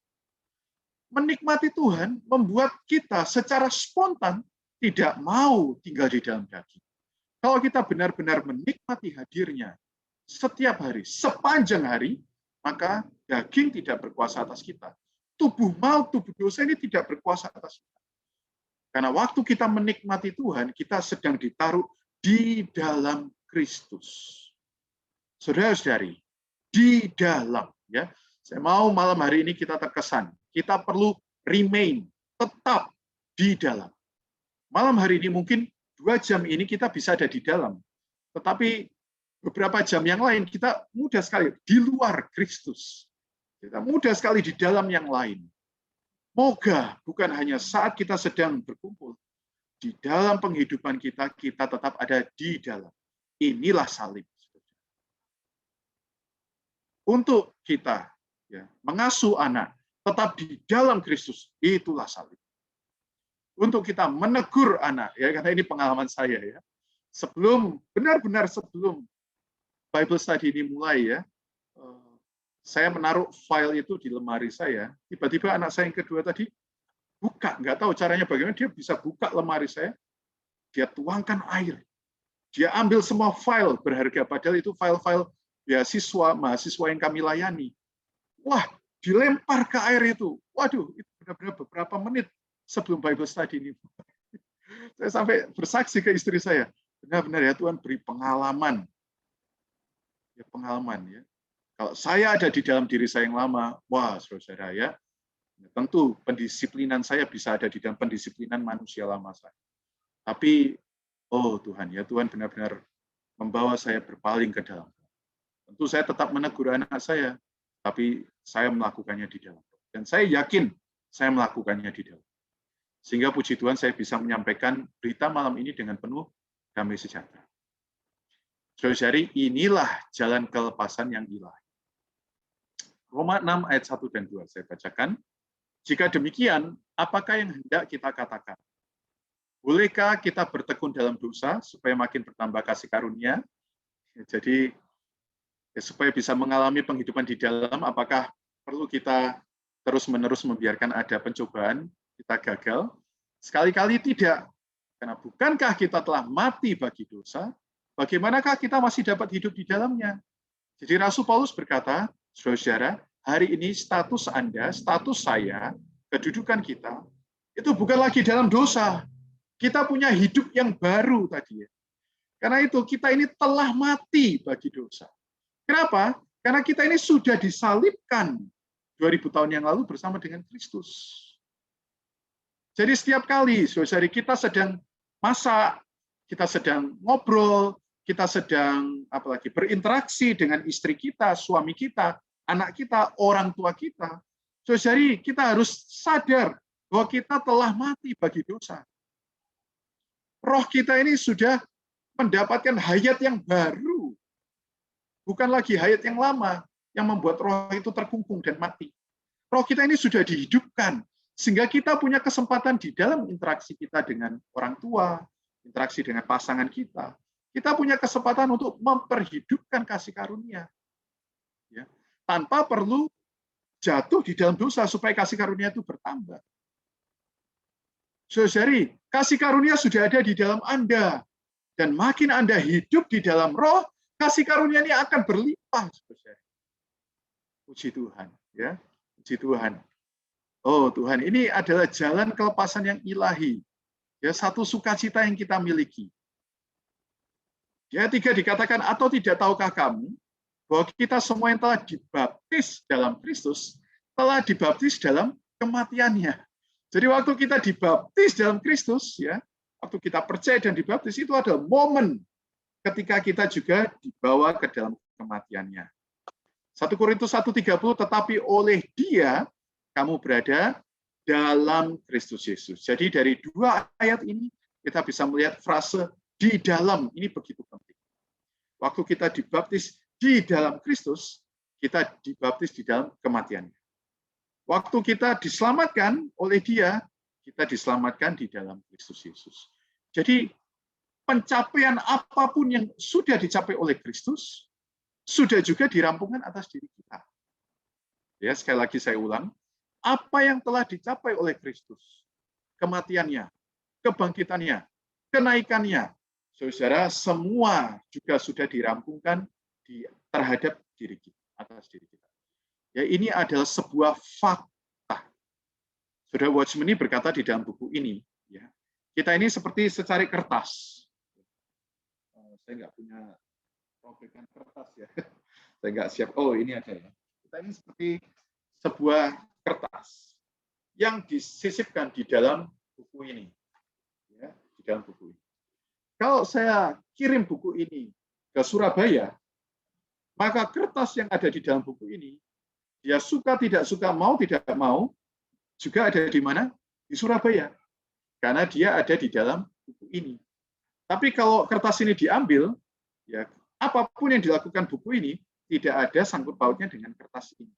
Menikmati Tuhan membuat kita secara spontan tidak mau tinggal di dalam daging. Kalau kita benar-benar menikmati hadirnya setiap hari, sepanjang hari, maka daging tidak berkuasa atas kita. Tubuh maut, tubuh dosa ini tidak berkuasa atas kita. Karena waktu kita menikmati Tuhan, kita sedang ditaruh di dalam Kristus. Saudara-saudari, di dalam. Ya, saya mau malam hari ini kita terkesan. Kita perlu remain, tetap di dalam. Malam hari ini mungkin 2 jam ini kita bisa ada di dalam. Tetapi beberapa jam yang lain kita mudah sekali di luar Kristus. Kita mudah sekali di dalam yang lain. Moga bukan hanya saat kita sedang berkumpul, di dalam penghidupan kita, kita tetap ada di dalam. Inilah salib. Untuk kita ya, mengasuh anak, tetap di dalam Kristus, itulah salib. Untuk kita menegur anak, ya karena ini pengalaman saya ya. Sebelum, benar-benar sebelum Bible study ini mulai ya, saya menaruh file itu di lemari saya, tiba-tiba anak saya yang kedua tadi buka, nggak tahu caranya bagaimana, dia bisa buka lemari saya, dia tuangkan air, dia ambil semua file berharga, padahal itu file-file beasiswa, mahasiswa yang kami layani. Wah, dilempar ke air itu. Waduh, itu benar-benar beberapa menit sebelum Bible study ini. Saya sampai bersaksi ke istri saya, benar-benar ya Tuhan beri pengalaman. Ya, pengalaman ya. Kalau saya ada di dalam diri saya yang lama, wah saudara ya, tentu pendisiplinan saya bisa ada di dalam pendisiplinan manusia lama saya. Tapi, oh Tuhan ya, Tuhan benar-benar membawa saya berpaling ke dalam. Tentu saya tetap menegur anak saya, tapi saya melakukannya di dalam. Dan saya yakin saya melakukannya di dalam. Sehingga puji Tuhan saya bisa menyampaikan berita malam ini dengan penuh damai sejahtera. Saudara-saudari, inilah jalan kelepasan yang ilahi. Roma 6 ayat 1 dan 2 saya bacakan. Jika demikian, apakah yang hendak kita katakan? Bolehkah kita bertekun dalam dosa supaya makin bertambah kasih karunia? Jadi supaya bisa mengalami penghidupan di dalam, apakah perlu kita terus-menerus membiarkan ada pencobaan, kita gagal? Sekali-kali tidak. Karena bukankah kita telah mati bagi dosa, bagaimanakah kita masih dapat hidup di dalamnya? Jadi Rasul Paulus berkata, saudara-saudara, hari ini status Anda, status saya, kedudukan kita, itu bukan lagi dalam dosa. Kita punya hidup yang baru tadi. Karena itu kita ini telah mati bagi dosa. Kenapa? Karena kita ini sudah disalibkan 2000 tahun yang lalu bersama dengan Kristus. Jadi setiap kali saudari kita sedang masak, kita sedang ngobrol, kita sedang apalagi berinteraksi dengan istri kita, suami kita, anak kita, orang tua kita, saudari kita harus sadar bahwa kita telah mati bagi dosa. Roh kita ini sudah mendapatkan hayat yang baru. Bukan lagi hayat yang lama yang membuat roh itu terkungkung dan mati. Roh kita ini sudah dihidupkan, sehingga kita punya kesempatan di dalam interaksi kita dengan orang tua, interaksi dengan pasangan kita. Kita punya kesempatan untuk memperhidupkan kasih karunia. Ya, tanpa perlu jatuh di dalam dosa supaya kasih karunia itu bertambah. Saudari, kasih karunia sudah ada di dalam Anda. Dan makin Anda hidup di dalam roh, kasih karunia ini akan berlimpah. Saudari. Puji Tuhan. Ya, puji Tuhan. Oh Tuhan, ini adalah jalan kelepasan yang ilahi. Ya, satu sukacita yang kita miliki. Ya, 3 dikatakan, atau tidak tahukah kamu, bahwa kita semua yang telah dibaptis dalam Kristus, telah dibaptis dalam kematiannya. Jadi waktu kita dibaptis dalam Kristus, ya, waktu kita percaya dan dibaptis, itu adalah momen ketika kita juga dibawa ke dalam kematiannya. 1 Korintus 1:30, tetapi oleh Dia kamu berada dalam Kristus Yesus. Jadi dari 2 ayat ini kita bisa melihat frase di dalam, ini begitu penting. Waktu kita dibaptis di dalam Kristus, kita dibaptis di dalam kematiannya. Waktu kita diselamatkan oleh Dia, kita diselamatkan di dalam Kristus Yesus. Jadi pencapaian apapun yang sudah dicapai oleh Kristus, sudah juga dirampungkan atas diri kita. Ya, sekali lagi saya ulang, apa yang telah dicapai oleh Kristus, kematiannya, kebangkitannya, kenaikannya, saudara, semua juga sudah dirampungkan terhadap diri kita, atas diri kita. Ya, ini adalah sebuah fakta. Saudara Watchman ini berkata di dalam buku ini, ya, kita ini seperti secari kertas. Saya nggak punya robekan kertas ya. Saya nggak siap. Oh, ini ada ya. Kita ini seperti sebuah kertas yang disisipkan di dalam buku ini. Ya, di dalam buku ini. Kalau saya kirim buku ini ke Surabaya, maka kertas yang ada di dalam buku ini, dia suka tidak suka, mau tidak mau, juga ada di mana? Di Surabaya. Karena dia ada di dalam buku ini. Tapi kalau kertas ini diambil, ya apapun yang dilakukan buku ini tidak ada sangkut pautnya dengan kertas ini.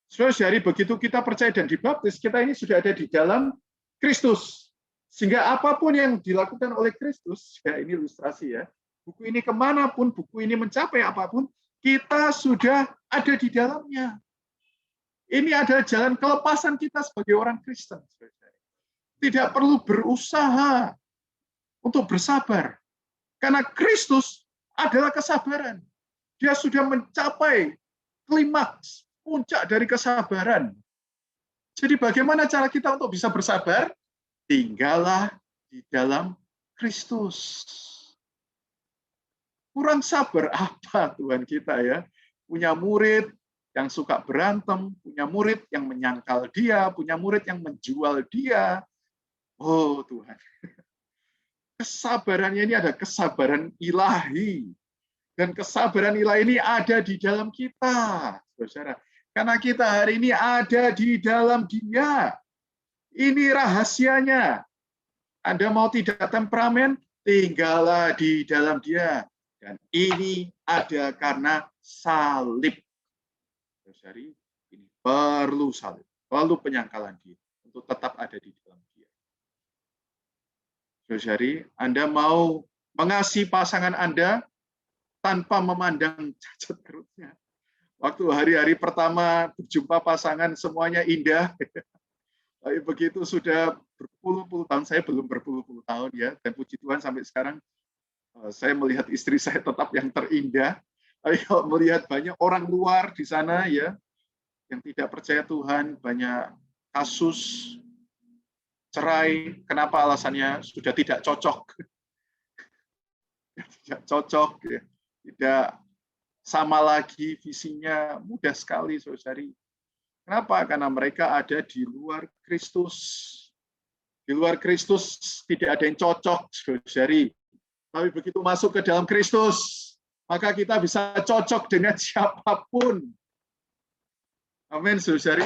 Saudara, begitu kita percaya dan dibaptis, kita ini sudah ada di dalam Kristus. Sehingga apapun yang dilakukan oleh Kristus, ya ini ilustrasi ya, buku ini kemanapun, buku ini mencapai apapun, kita sudah ada di dalamnya. Ini adalah jalan kelepasan kita sebagai orang Kristen. Tidak perlu berusaha untuk bersabar. Karena Kristus adalah kesabaran. Dia sudah mencapai klimaks, puncak dari kesabaran. Jadi bagaimana cara kita untuk bisa bersabar? Tinggallah di dalam Kristus. Kurang sabar apa Tuhan kita ya? Punya murid yang suka berantem, punya murid yang menyangkal dia, punya murid yang menjual dia. Oh Tuhan. Kesabarannya ini ada kesabaran ilahi. Dan kesabaran ilahi ini ada di dalam kita, saudara. Karena kita hari ini ada di dalam Dia. Ini rahasianya. Anda mau tidak temperamen, tinggallah di dalam Dia. Dan ini ada karena salib. Saudara, ini perlu salib, perlu penyangkalan diri untuk tetap ada di dalam Dia. Saudari, Anda mau mengasihi pasangan Anda tanpa memandang cacat kerutnya. Waktu hari-hari pertama berjumpa pasangan semuanya indah. Tapi begitu sudah berpuluh-puluh tahun, saya belum berpuluh-puluh tahun ya, dan puji Tuhan sampai sekarang saya melihat istri saya tetap yang terindah. Tapi kalau melihat banyak orang luar di sana ya, yang tidak percaya Tuhan, banyak kasus cerai, kenapa alasannya sudah tidak cocok. Tidak cocok, ya. Tidak sama lagi visinya, mudah sekali saudari. Kenapa? Karena mereka ada di luar Kristus. Di luar Kristus tidak ada yang cocok, saudari. Tapi begitu masuk ke dalam Kristus, maka kita bisa cocok dengan siapapun. Amin, saudari.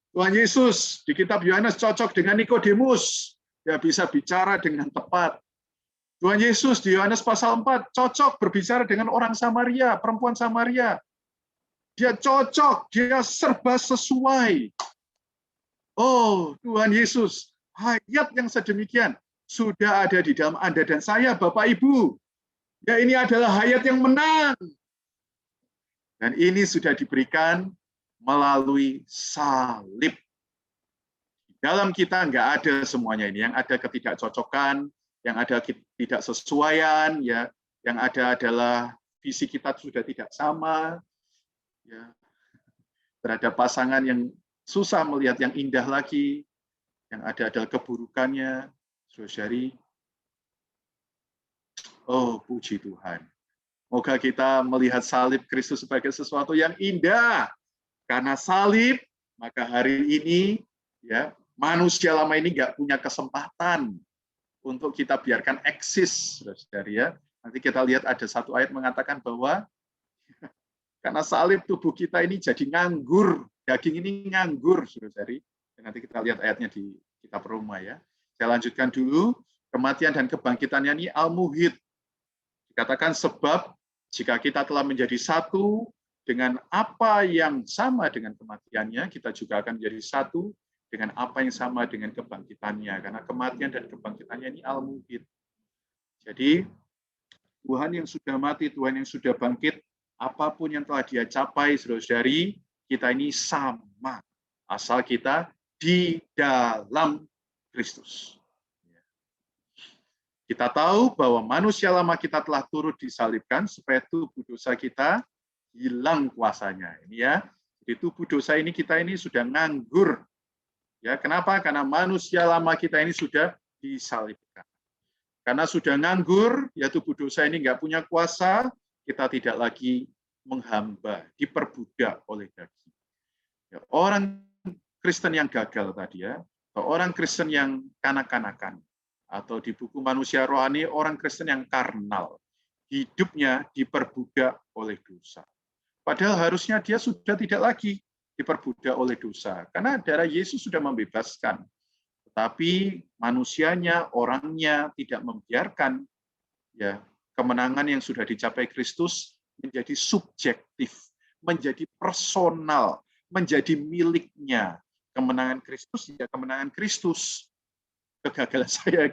Tuhan Yesus di kitab Yohanes cocok dengan Nikodemus. Dia bisa bicara dengan tepat. Tuhan Yesus di Yohanes pasal 4 cocok berbicara dengan orang Samaria, perempuan Samaria. Dia cocok, dia serba sesuai. Oh, Tuhan Yesus, hayat yang sedemikian sudah ada di dalam Anda dan saya, Bapak Ibu. Ya, ini adalah hayat yang menang. Dan ini sudah diberikan melalui salib. Di dalam kita nggak ada semuanya ini, yang ada ketidakcocokan, yang ada ketidaksesuaian, ya, yang ada adalah visi kita sudah tidak sama, ya, terhadap pasangan yang susah melihat yang indah lagi, yang ada adalah keburukannya, saudari. Oh, puji Tuhan. Moga kita melihat salib Kristus sebagai sesuatu yang indah. Karena salib, maka hari ini ya manusia lama ini nggak punya kesempatan untuk kita biarkan eksis, saudari ya. Nanti kita lihat ada satu ayat mengatakan bahwa karena salib tubuh kita ini jadi nganggur, daging ini nganggur, saudari. Nanti kita lihat ayatnya di kitab Roma ya. Saya lanjutkan dulu, kematian dan kebangkitannya ini al-muhid. Dikatakan sebab jika kita telah menjadi satu dengan apa yang sama dengan kematiannya, kita juga akan menjadi satu dengan apa yang sama dengan kebangkitannya. Karena kematian dan kebangkitannya ini al-mubid. Jadi, Tuhan yang sudah mati, Tuhan yang sudah bangkit, apapun yang telah dia capai, saudara-saudari, kita ini sama. Asal kita di dalam Kristus. Kita tahu bahwa manusia lama kita telah turut disalibkan supaya tubuh dosa kita hilang kuasanya. Ini ya, di tubuh dosa ini kita ini sudah nganggur. Ya, kenapa? Karena manusia lama kita ini sudah disalibkan. Karena sudah nganggur, ya tubuh dosa ini nggak punya kuasa, kita tidak lagi menghamba, diperbudak oleh daging. Ya, orang Kristen yang gagal tadi ya, orang Kristen yang kanak-kanakan, atau di buku Manusia Rohani, orang Kristen yang karnal, hidupnya diperbudak oleh dosa. Padahal harusnya dia sudah tidak lagi diperbudak oleh dosa, karena darah Yesus sudah membebaskan. Tetapi manusianya, orangnya tidak membiarkan ya kemenangan yang sudah dicapai Kristus menjadi subjektif, menjadi personal, menjadi miliknya. Kemenangan Kristus ya kemenangan Kristus. Kegagalan saya.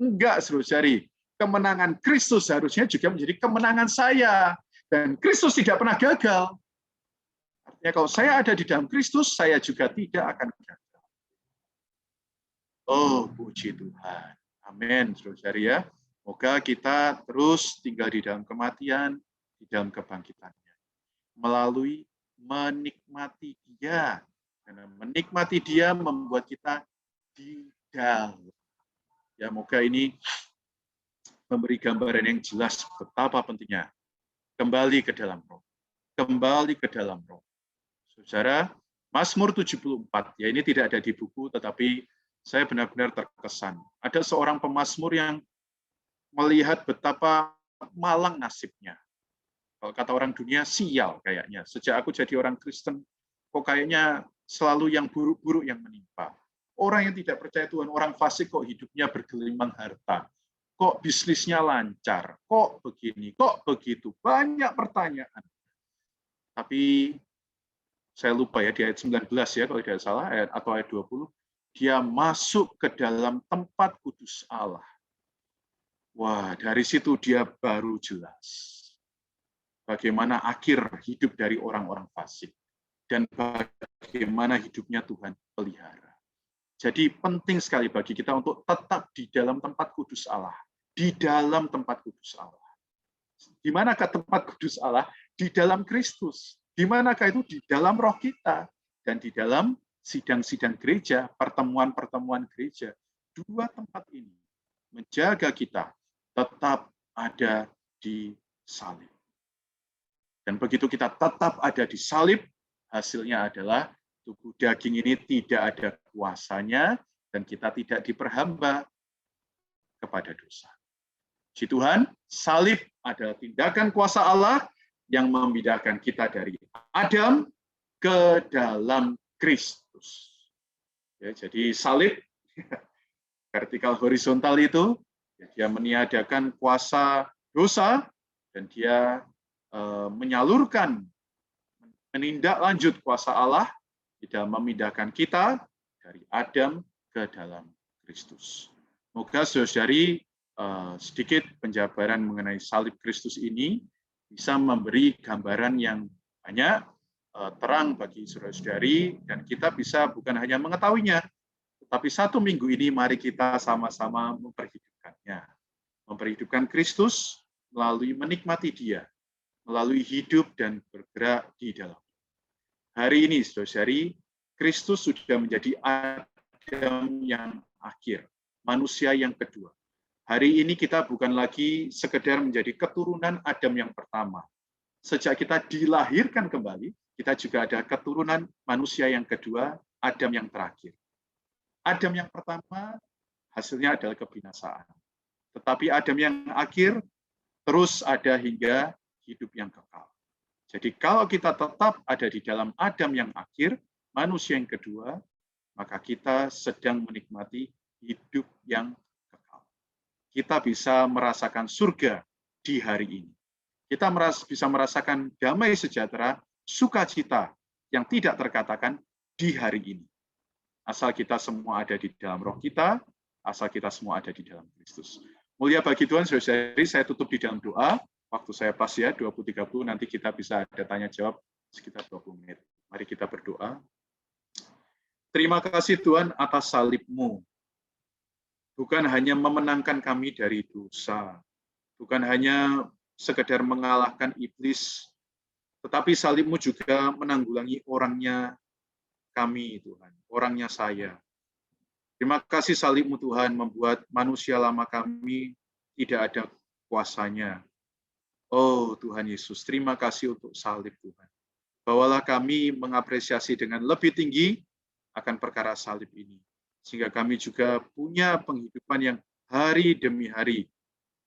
Enggak, saudara-saudari. Kemenangan Kristus harusnya juga menjadi kemenangan saya. Dan Kristus tidak pernah gagal. Artinya kalau saya ada di dalam Kristus, saya juga tidak akan gagal. Oh, puji Tuhan. Amin, saudara-saudari ya. Semoga kita terus tinggal di dalam kematian, di dalam kebangkitannya. Melalui menikmati Dia. Karena menikmati Dia membuat kita di dalam. Ya, moga ini memberi gambaran yang jelas betapa pentingnya kembali ke dalam roh. Kembali ke dalam roh. Saudara, Mazmur 74, ya ini tidak ada di buku, tetapi saya benar-benar terkesan. Ada seorang pemazmur yang melihat betapa malang nasibnya. Kalau kata orang dunia, sial kayaknya. Sejak aku jadi orang Kristen, kok kayaknya selalu yang buruk-buruk yang menimpa. Orang yang tidak percaya Tuhan, orang fasik kok hidupnya bergelimang harta. Kok bisnisnya lancar, kok begini, kok begitu. Banyak pertanyaan. Tapi saya lupa ya, di ayat 19 ya, kalau tidak salah, atau ayat 20, dia masuk ke dalam tempat kudus Allah. Wah, dari situ dia baru jelas bagaimana akhir hidup dari orang-orang fasik. Dan bagaimana hidupnya Tuhan pelihara. Jadi penting sekali bagi kita untuk tetap di dalam tempat kudus Allah. Di dalam tempat kudus Allah. Di manakah tempat kudus Allah? Di dalam Kristus. Di manakah itu? Di dalam roh kita. Dan di dalam sidang-sidang gereja, pertemuan-pertemuan gereja. Dua tempat ini menjaga kita tetap ada di salib. Dan begitu kita tetap ada di salib, hasilnya adalah tubuh daging ini tidak ada kuasanya dan kita tidak diperhamba kepada dosa. Puji Tuhan, salib adalah tindakan kuasa Allah yang membedakan kita dari Adam ke dalam Kristus. Ya, jadi salib vertikal horizontal itu ya, dia meniadakan kuasa dosa dan dia menyalurkan menindaklanjut kuasa Allah di dalam memindahkan kita dari Adam ke dalam Kristus. Semoga saudari sedikit penjabaran mengenai salib Kristus ini bisa memberi gambaran yang banyak, terang bagi saudara-saudari, dan kita bisa bukan hanya mengetahuinya, tetapi satu minggu ini mari kita sama-sama memperhidupkannya. Memperhidupkan Kristus melalui menikmati Dia, melalui hidup dan bergerak di dalam. Hari ini, saudara-saudari, Kristus sudah menjadi Adam yang akhir, manusia yang kedua. Hari ini kita bukan lagi sekedar menjadi keturunan Adam yang pertama. Sejak kita dilahirkan kembali, kita juga ada keturunan manusia yang kedua, Adam yang terakhir. Adam yang pertama, hasilnya adalah kebinasaan. Tetapi Adam yang akhir, terus ada hingga hidup yang kekal. Jadi kalau kita tetap ada di dalam Adam yang akhir, manusia yang kedua, maka kita sedang menikmati hidup yang kekal. Kita bisa merasakan surga di hari ini. Kita bisa merasakan damai sejahtera, sukacita yang tidak terkatakan di hari ini. Asal kita semua ada di dalam roh kita, asal kita semua ada di dalam Kristus. Mulia bagi Tuhan, saudara-saudari, saya tutup di dalam doa. Waktu saya pas ya, 20-30, nanti kita bisa ada tanya-jawab sekitar 20 menit. Mari kita berdoa. Terima kasih Tuhan atas salib-Mu. Bukan hanya memenangkan kami dari dosa, bukan hanya sekedar mengalahkan iblis, tetapi salib-Mu juga menanggulangi orangnya kami, Tuhan, orangnya saya. Terima kasih salib-Mu Tuhan membuat manusia lama kami tidak ada kuasanya. Oh Tuhan Yesus, terima kasih untuk salib Tuhan. Bawalah kami mengapresiasi dengan lebih tinggi akan perkara salib ini. Sehingga kami juga punya penghidupan yang hari demi hari.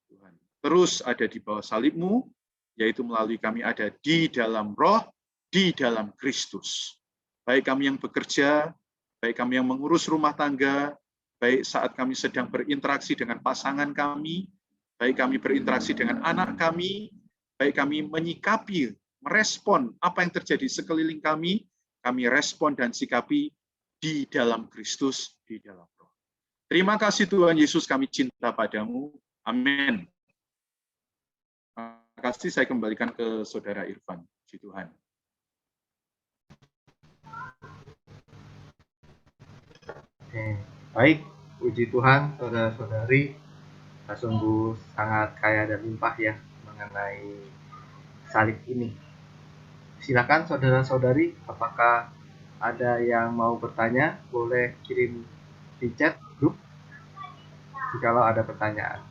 Tuhan, terus ada di bawah salib-Mu, yaitu melalui kami ada di dalam roh, di dalam Kristus. Baik kami yang bekerja, baik kami yang mengurus rumah tangga, baik saat kami sedang berinteraksi dengan pasangan kami, baik kami berinteraksi dengan anak kami, baik kami menyikapi, merespon apa yang terjadi sekeliling kami respon dan sikapi di dalam Kristus, di dalam roh. Terima kasih Tuhan Yesus, kami cinta padamu. Amin. Terima kasih, saya kembalikan ke Saudara Irfan. Puji Tuhan. Oke, baik. Puji Tuhan, saudara-saudari, sungguh sangat kaya dan limpah ya mengenai salib ini. Silakan saudara-saudari, apakah ada yang mau bertanya? Boleh kirim di chat grup jikalau ada pertanyaan.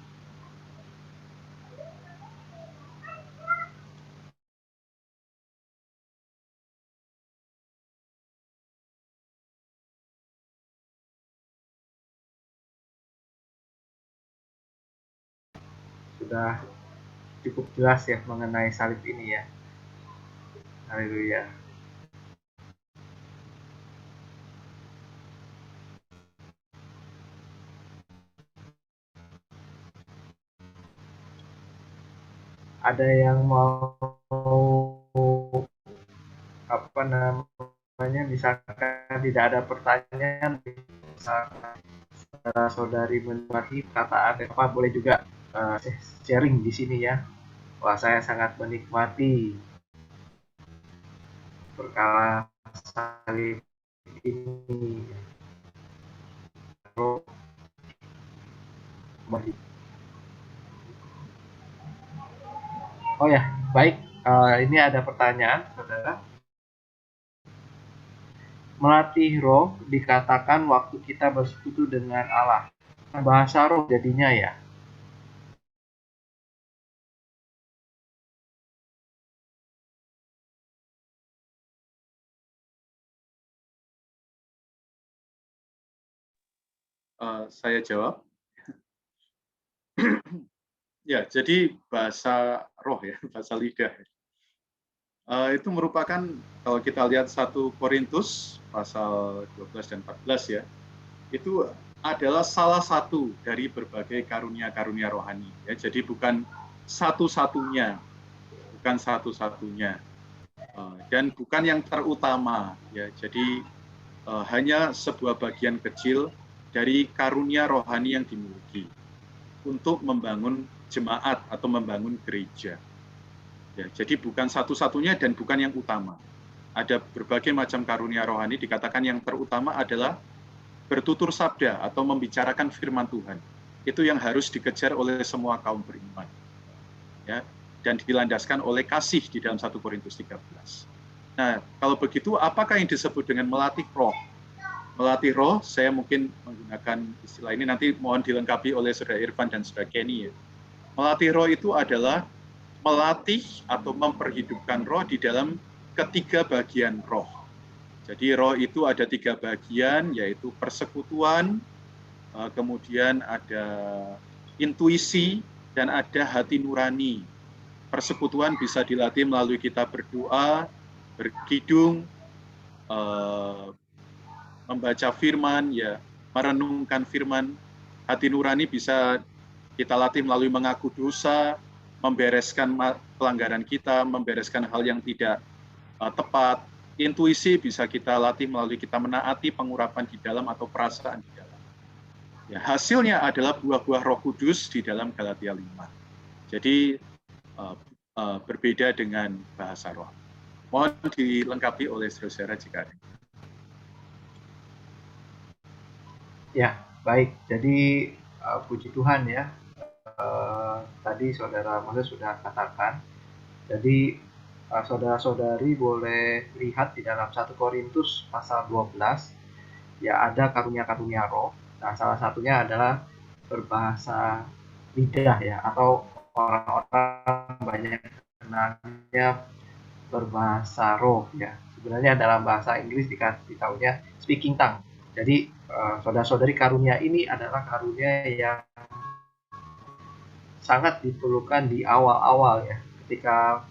Sudah cukup jelas ya mengenai salib ini ya. Haleluya. Ada yang mau apa namanya, misalkan tidak ada pertanyaan, misalkan saudara-saudari menikmati perkataan apa, boleh juga sharing di sini ya. Wah, saya sangat menikmati perkara salib ini. Oh ya, baik. Ini ada pertanyaan, saudara. Melatih roh dikatakan waktu kita bersekutu dengan Allah. Bahasa roh jadinya ya. Saya jawab. Ya, jadi bahasa roh ya, bahasa lidah. Itu merupakan, kalau kita lihat 1 Korintus pasal 12 dan 14 ya, itu adalah salah satu dari berbagai karunia-karunia rohani. Ya, jadi bukan satu-satunya, dan bukan yang terutama. Ya, jadi hanya sebuah bagian kecil dari karunia rohani yang dimiliki untuk membangun jemaat atau membangun gereja. Ya, jadi bukan satu-satunya dan bukan yang utama. Ada berbagai macam karunia rohani, dikatakan yang terutama adalah bertutur sabda atau membicarakan firman Tuhan. Itu yang harus dikejar oleh semua kaum beriman. Ya, dan dilandaskan oleh kasih di dalam 1 Korintus 13. Nah, kalau begitu apakah yang disebut dengan melatih roh? Melatih roh, saya mungkin menggunakan istilah ini, nanti mohon dilengkapi oleh Saudara Irfan dan Saudara Kenny ya. Melatih roh itu adalah melatih atau memperhidupkan roh di dalam ketiga bagian roh. Jadi roh itu ada 3 bagian, yaitu persekutuan, kemudian ada intuisi, dan ada hati nurani. Persekutuan bisa dilatih melalui kita berdoa, berkidung, membaca firman, ya, merenungkan firman. Hati nurani bisa kita latih melalui mengaku dosa, membereskan pelanggaran kita, membereskan hal yang tidak tepat. Intuisi bisa kita latih melalui kita menaati pengurapan di dalam atau perasaan di dalam. Ya, hasilnya adalah buah-buah Roh Kudus di dalam Galatia 5. Jadi berbeda dengan bahasa roh. Mohon dilengkapi oleh saudara jika ada. Ya, baik. Jadi puji Tuhan ya. Tadi saudara Moses sudah katakan. Jadi saudara-saudari boleh lihat di dalam 1 Korintus pasal 12 ya ada karunia-karunia roh. Nah, salah satunya adalah berbahasa lidah ya, atau orang-orang banyak kenalnya berbahasa roh ya. Sebenarnya dalam bahasa Inggris dikatakannya speaking tongue. Jadi saudara-saudari, karunia ini adalah karunia yang sangat diperlukan di awal-awal ya, ketika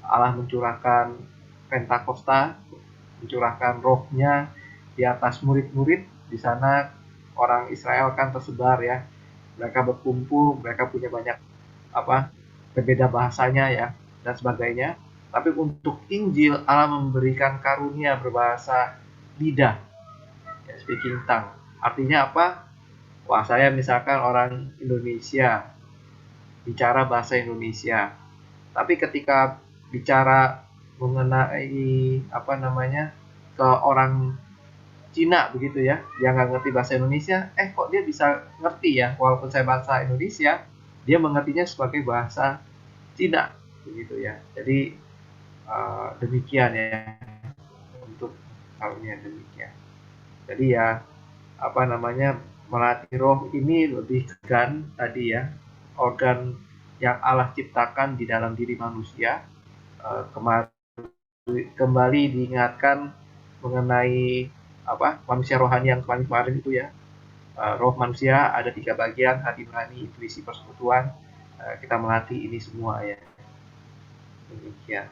Allah mencurahkan Pentakosta, mencurahkan rohnya di atas murid-murid. Di sana orang Israel kan tersebar ya, mereka berkumpul, mereka punya banyak berbeda bahasanya ya dan sebagainya. Tapi untuk Injil Allah memberikan karunia berbahasa lidah ya, speaking tongue. Artinya apa? Wah, saya misalkan orang Indonesia bicara bahasa Indonesia, tapi ketika bicara mengenai ke orang Cina begitu ya, dia nggak ngerti bahasa Indonesia, kok dia bisa ngerti ya, walaupun saya bahasa Indonesia, dia mengertinya sebagai bahasa Cina begitu ya. Jadi demikian ya untuk karunia demikian. Jadi ya melatih roh ini lebih kan tadi ya, organ yang Allah ciptakan di dalam diri manusia. Kembali diingatkan mengenai manusia rohani yang kemarin itu ya. Roh manusia ada 3 bagian: hati nurani, intuisi, persekutuan. Kita melatih ini semua ya. Demikian.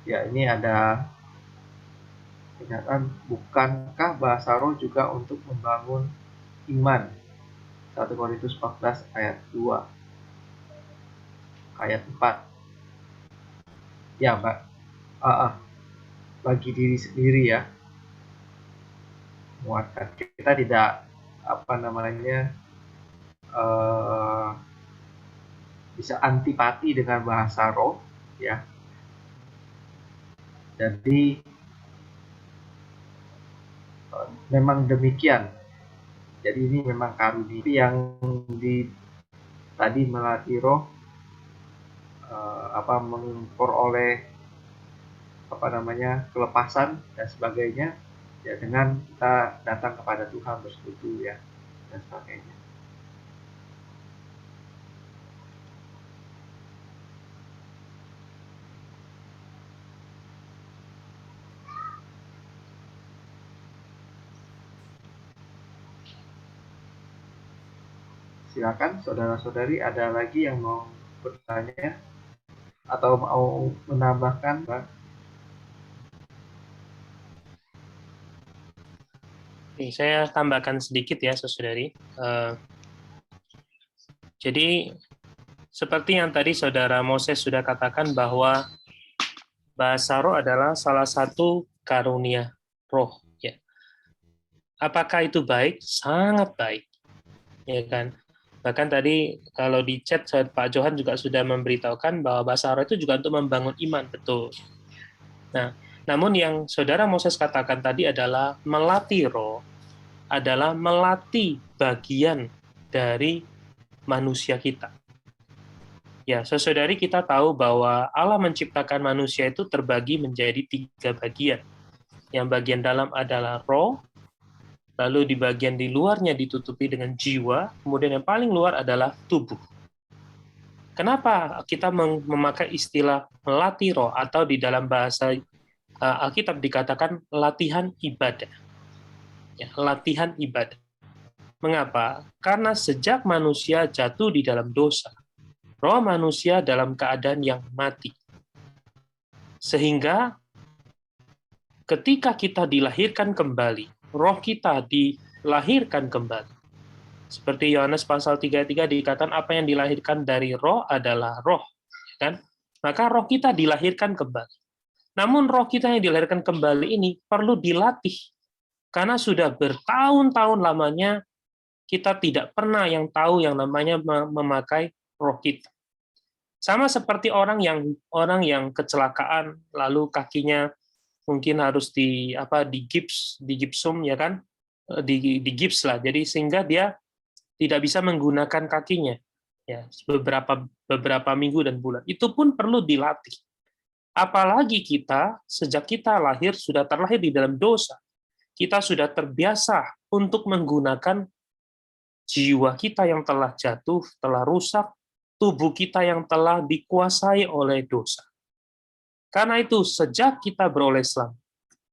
Ya, ini ada pernyataan, bukankah bahasa roh juga untuk membangun iman? 1 Korintus 14 ayat 2. Ayat 4. Ya, Mbak. Bagi diri sendiri ya. Muatkan. Kita tidak bisa antipati dengan bahasa roh ya. Jadi memang demikian. Jadi ini memang karunia yang tadi melatih roh memperoleh kelepasan dan sebagainya ya, dengan kita datang kepada Tuhan, bersekutu ya dan sebagainya. Silakan saudara-saudari, ada lagi yang mau bertanya atau mau menambahkan, Pak? Saya tambahkan sedikit ya, saudari. Jadi seperti yang tadi saudara Moses sudah katakan bahwa bahasa roh adalah salah satu karunia roh. Ya. Apakah itu baik? Sangat baik, ya kan? Bahkan tadi kalau di chat Pak Johan juga sudah memberitahukan bahwa bahasa roh itu juga untuk membangun iman, betul. Nah, namun yang saudara Moses katakan tadi adalah melatih roh, adalah melatih bagian dari manusia kita. Ya, saudari, kita tahu bahwa Allah menciptakan manusia itu terbagi menjadi 3 bagian. Yang bagian dalam adalah roh, lalu di bagian di luarnya ditutupi dengan jiwa, kemudian yang paling luar adalah tubuh. Kenapa kita memakai istilah melatih roh, atau di dalam bahasa Alkitab dikatakan latihan ibadah? Ya, latihan ibadah. Mengapa? Karena sejak manusia jatuh di dalam dosa, roh manusia dalam keadaan yang mati. Sehingga ketika kita dilahirkan kembali, roh kita dilahirkan kembali. Seperti Yohanes pasal 3:3 dikatakan apa yang dilahirkan dari roh adalah roh, kan? Maka roh kita dilahirkan kembali. Namun roh kita yang dilahirkan kembali ini perlu dilatih. Karena sudah bertahun-tahun lamanya kita tidak pernah yang tahu yang namanya memakai roh kita. Sama seperti orang yang kecelakaan lalu kakinya mungkin harus di gipsum ya kan, di gips lah. Jadi sehingga dia tidak bisa menggunakan kakinya ya beberapa minggu dan bulan. Itu pun perlu dilatih. Apalagi kita sejak kita lahir sudah terlahir di dalam dosa. Kita sudah terbiasa untuk menggunakan jiwa kita yang telah jatuh, telah rusak, tubuh kita yang telah dikuasai oleh dosa. Karena itu, sejak kita beroleh Islam,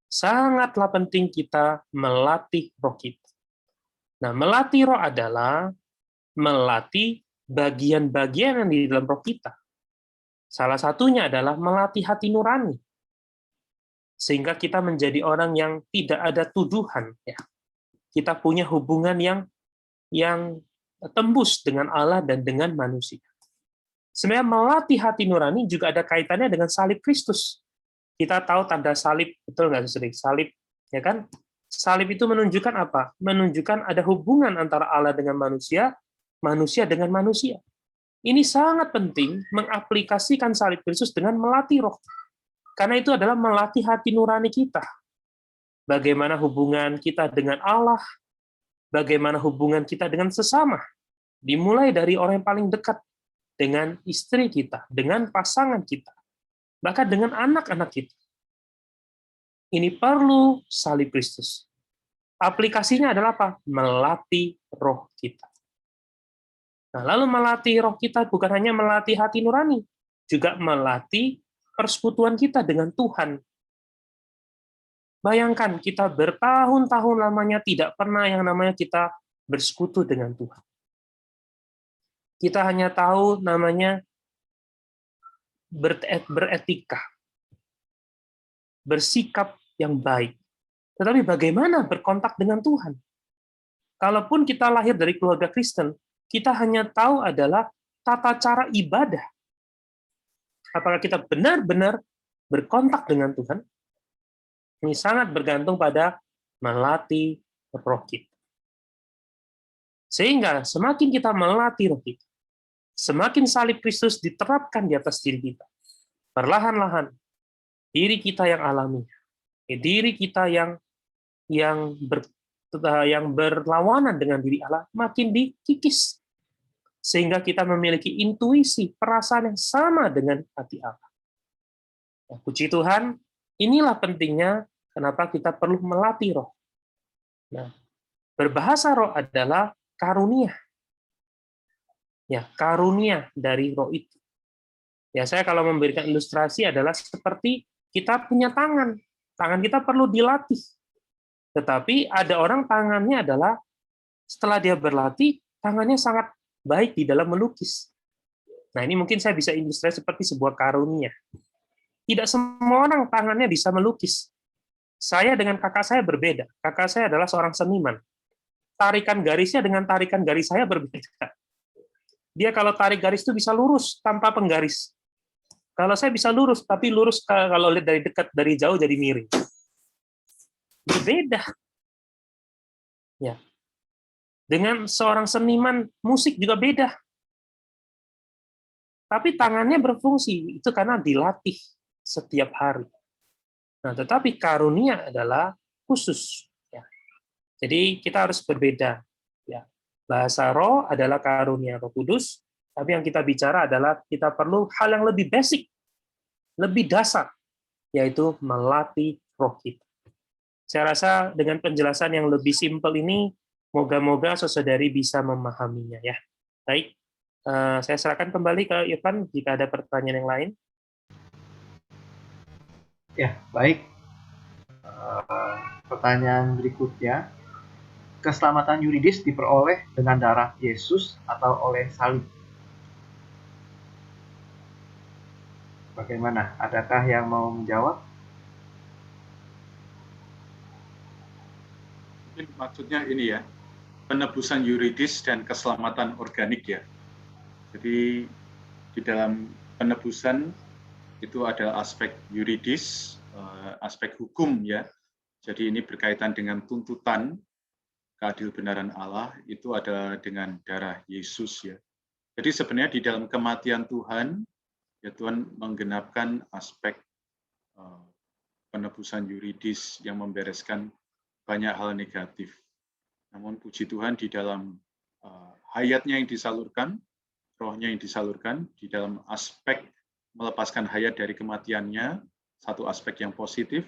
sangatlah penting kita melatih roh kita. Nah, melatih roh adalah melatih bagian-bagian yang di dalam roh kita. Salah satunya adalah melatih hati nurani. Sehingga kita menjadi orang yang tidak ada tuduhan. Ya. Kita punya hubungan yang tembus dengan Allah dan dengan manusia. Sebenarnya melatih hati nurani juga ada kaitannya dengan salib Kristus. Kita tahu tanda salib, betul nggak sering salib, ya kan? Salib itu menunjukkan apa? Menunjukkan ada hubungan antara Allah dengan manusia, manusia dengan manusia. Ini sangat penting mengaplikasikan salib Kristus dengan melatih roh. Karena itu adalah melatih hati nurani kita. Bagaimana hubungan kita dengan Allah, bagaimana hubungan kita dengan sesama. Dimulai dari orang yang paling dekat, dengan istri kita, dengan pasangan kita, bahkan dengan anak-anak kita. Ini perlu salib Kristus. Aplikasinya adalah apa? Melatih roh kita. Nah, lalu melatih roh kita bukan hanya melatih hati nurani, juga melatih persekutuan kita dengan Tuhan. Bayangkan, kita bertahun-tahun lamanya tidak pernah yang namanya kita bersekutu dengan Tuhan. Kita hanya tahu namanya beretika, bersikap yang baik. Tetapi bagaimana berkontak dengan Tuhan? Kalaupun kita lahir dari keluarga Kristen, kita hanya tahu adalah tata cara ibadah. Apakah kita benar-benar berkontak dengan Tuhan? Ini sangat bergantung pada melatih roh kita. Sehingga semakin kita melatih roh kita, semakin salib Kristus diterapkan di atas diri kita. Perlahan-lahan, diri kita yang alami, diri kita yang berlawanan dengan diri Allah, makin dikikis. Sehingga kita memiliki intuisi, perasaan yang sama dengan hati Allah. Nah, puji Tuhan, inilah pentingnya kenapa kita perlu melatih roh. Nah, berbahasa roh adalah karunia. Ya, karunia dari roh itu. Ya, saya kalau memberikan ilustrasi adalah seperti kita punya tangan. Tangan kita perlu dilatih. Tetapi ada orang tangannya adalah setelah dia berlatih, tangannya sangat baik di dalam melukis. Nah, ini mungkin saya bisa ilustrasi seperti sebuah karunia. Tidak semua orang tangannya bisa melukis. Saya dengan kakak saya berbeda. Kakak saya adalah seorang seniman. Tarikan garisnya dengan tarikan garis saya berbeda. Dia kalau tarik garis itu bisa lurus tanpa penggaris. Kalau saya bisa lurus, tapi lurus kalau lihat dari dekat, dari jauh jadi miring. Berbeda. Ya. Dengan seorang seniman musik juga beda. Tapi tangannya berfungsi, itu karena dilatih setiap hari. Nah, tetapi karunia adalah khusus. Ya. Jadi kita harus berbeda. Ya. Bahasa roh adalah karunia Roh Kudus, tapi yang kita bicara adalah kita perlu hal yang lebih basic, lebih dasar, yaitu melatih roh kita. Saya rasa dengan penjelasan yang lebih simpel ini, moga-moga saudari bisa memahaminya. Ya, baik. Saya serahkan kembali ke Irfan jika ada pertanyaan yang lain. Ya, baik. Pertanyaan berikutnya, keselamatan yuridis diperoleh dengan darah Yesus atau oleh salib? Bagaimana? Adakah yang mau menjawab? Mungkin maksudnya ini ya, penebusan yuridis dan keselamatan organik ya. Jadi di dalam penebusan itu ada aspek yuridis, aspek hukum ya. Jadi ini berkaitan dengan tuntutan keadilbenaran Allah, itu adalah dengan darah Yesus ya. Jadi sebenarnya di dalam kematian Tuhan, ya Tuhan menggenapkan aspek penebusan yuridis yang membereskan banyak hal negatif. Namun puji Tuhan di dalam hayatnya yang disalurkan, rohnya yang disalurkan, di dalam aspek melepaskan hayat dari kematiannya, satu aspek yang positif,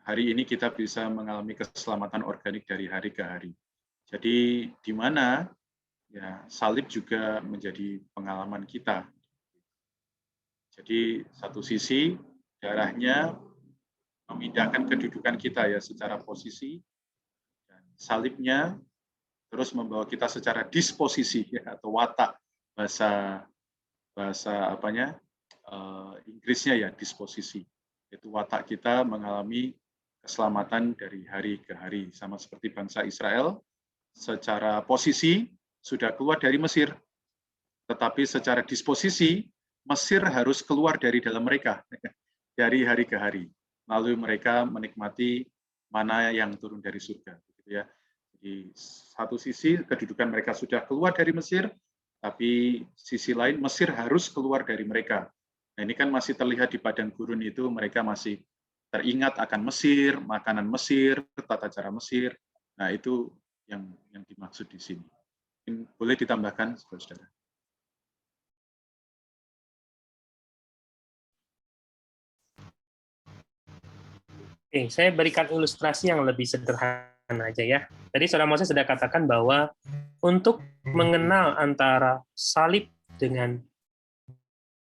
hari ini kita bisa mengalami keselamatan organik dari hari ke hari. Jadi di mana ya salib juga menjadi pengalaman kita. Jadi satu sisi darahnya memindahkan kedudukan kita ya secara posisi, dan salibnya terus membawa kita secara disposisi ya, atau watak, bahasa Inggrisnya ya disposisi. Itu watak kita mengalami keselamatan dari hari ke hari, sama seperti bangsa Israel secara posisi sudah keluar dari Mesir, tetapi secara disposisi Mesir harus keluar dari dalam mereka dari hari ke hari, lalu mereka menikmati mana yang turun dari surga, gitu ya. Di satu sisi kedudukan mereka sudah keluar dari Mesir, tapi sisi lain Mesir harus keluar dari mereka. Nah, ini kan masih terlihat di padang gurun itu, mereka masih teringat akan Mesir, makanan Mesir, tata cara Mesir. Nah, itu yang dimaksud di sini. Boleh ditambahkan, saudara-saudara? Oke, saya berikan ilustrasi yang lebih sederhana aja ya. Tadi Saudara Moses sudah katakan bahwa untuk mengenal antara salib dengan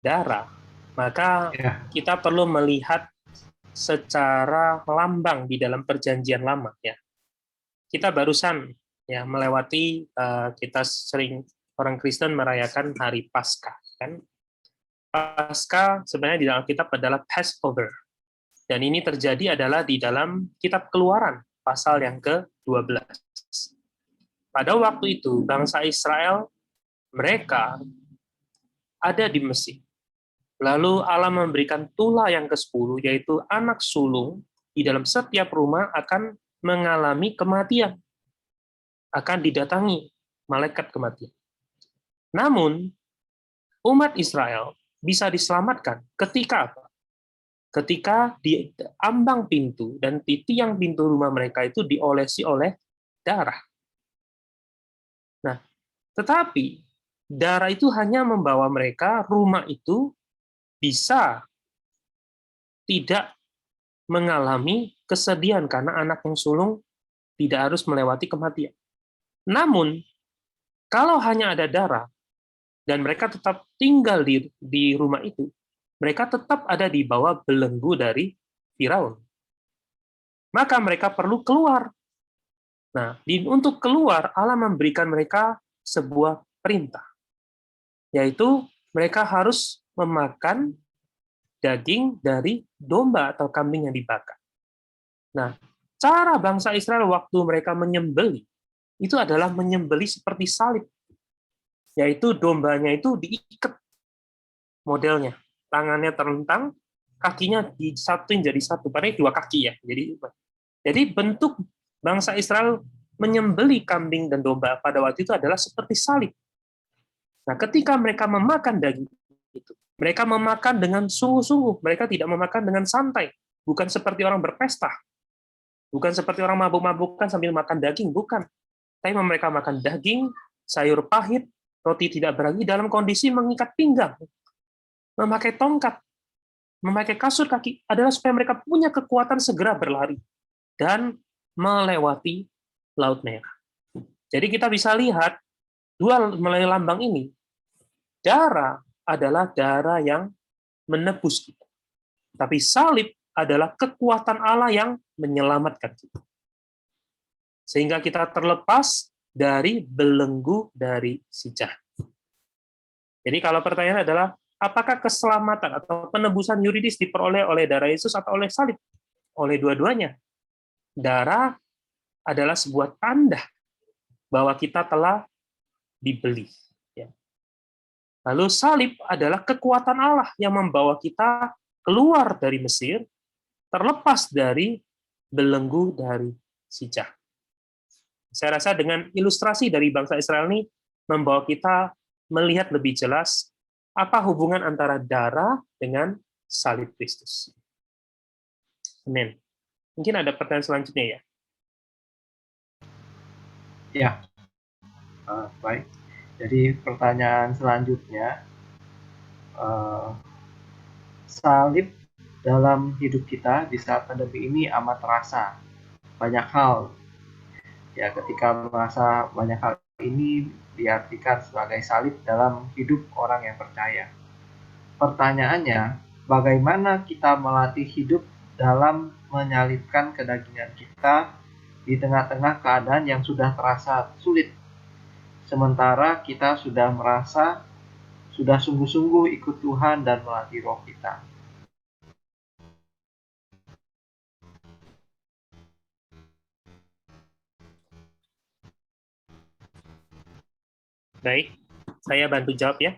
darah, maka kita perlu melihat secara lambang di dalam perjanjian lama ya. Kita barusan ya melewati, kita sering orang Kristen merayakan hari Paskah kan. Paskah sebenarnya di dalam Alkitab adalah Passover. Dan ini terjadi adalah di dalam kitab Keluaran pasal yang ke-12. Pada waktu itu bangsa Israel mereka ada di Mesir. Lalu Allah memberikan tulah yang ke-10, yaitu anak sulung di dalam setiap rumah akan mengalami kematian. Akan didatangi malaikat kematian. Namun, umat Israel bisa diselamatkan ketika apa? Ketika di ambang pintu dan di tiang pintu rumah mereka itu diolesi oleh darah. Nah, tetapi darah itu hanya membawa mereka, rumah itu bisa tidak mengalami kesedihan karena anak yang sulung tidak harus melewati kematian. Namun, kalau hanya ada darah dan mereka tetap tinggal di rumah itu, mereka tetap ada di bawah belenggu dari Firaun. Maka mereka perlu keluar. Nah, untuk keluar, Allah memberikan mereka sebuah perintah, yaitu mereka harus memakan daging dari domba atau kambing yang dibakar. Nah, cara bangsa Israel waktu mereka menyembelih, itu adalah menyembelih seperti salib, yaitu dombanya itu diikat modelnya. Tangannya terlentang, kakinya disatuin jadi satu, padahal dua kaki ya. Jadi bentuk bangsa Israel menyembelih kambing dan domba pada waktu itu adalah seperti salib. Nah, ketika mereka memakan daging itu, mereka memakan dengan sungguh-sungguh, mereka tidak memakan dengan santai, bukan seperti orang berpesta, bukan seperti orang mabuk-mabukan sambil makan daging, bukan. Tapi mereka makan daging, sayur pahit, roti tidak beragi dalam kondisi mengikat pinggang, memakai tongkat, memakai kasur kaki, adalah supaya mereka punya kekuatan segera berlari dan melewati Laut Merah. Jadi kita bisa lihat dua melalui lambang ini, darah adalah darah yang menebus kita. Tapi salib adalah kekuatan Allah yang menyelamatkan kita. Sehingga kita terlepas dari belenggu dari si jahat. Jadi kalau pertanyaan adalah, apakah keselamatan atau penebusan yuridis diperoleh oleh darah Yesus atau oleh salib? Oleh dua-duanya. Darah adalah sebuah tanda bahwa kita telah dibeli. Ya. Lalu salib adalah kekuatan Allah yang membawa kita keluar dari Mesir, terlepas dari belenggu dari sijah. Saya rasa dengan ilustrasi dari bangsa Israel ini membawa kita melihat lebih jelas apa hubungan antara darah dengan salib Kristus. Amin. Mungkin ada pertanyaan selanjutnya ya? Ya, baik. Jadi pertanyaan selanjutnya, salib dalam hidup kita di saat pandemi ini amat terasa. Banyak hal, ya ketika merasa banyak hal ini diartikan sebagai salib dalam hidup orang yang percaya. Pertanyaannya, bagaimana kita melatih hidup dalam menyalibkan kedagingan kita di tengah-tengah keadaan yang sudah terasa sulit, sementara kita sudah merasa sudah sungguh-sungguh ikut Tuhan dan melatih roh kita. Baik, saya bantu jawab ya.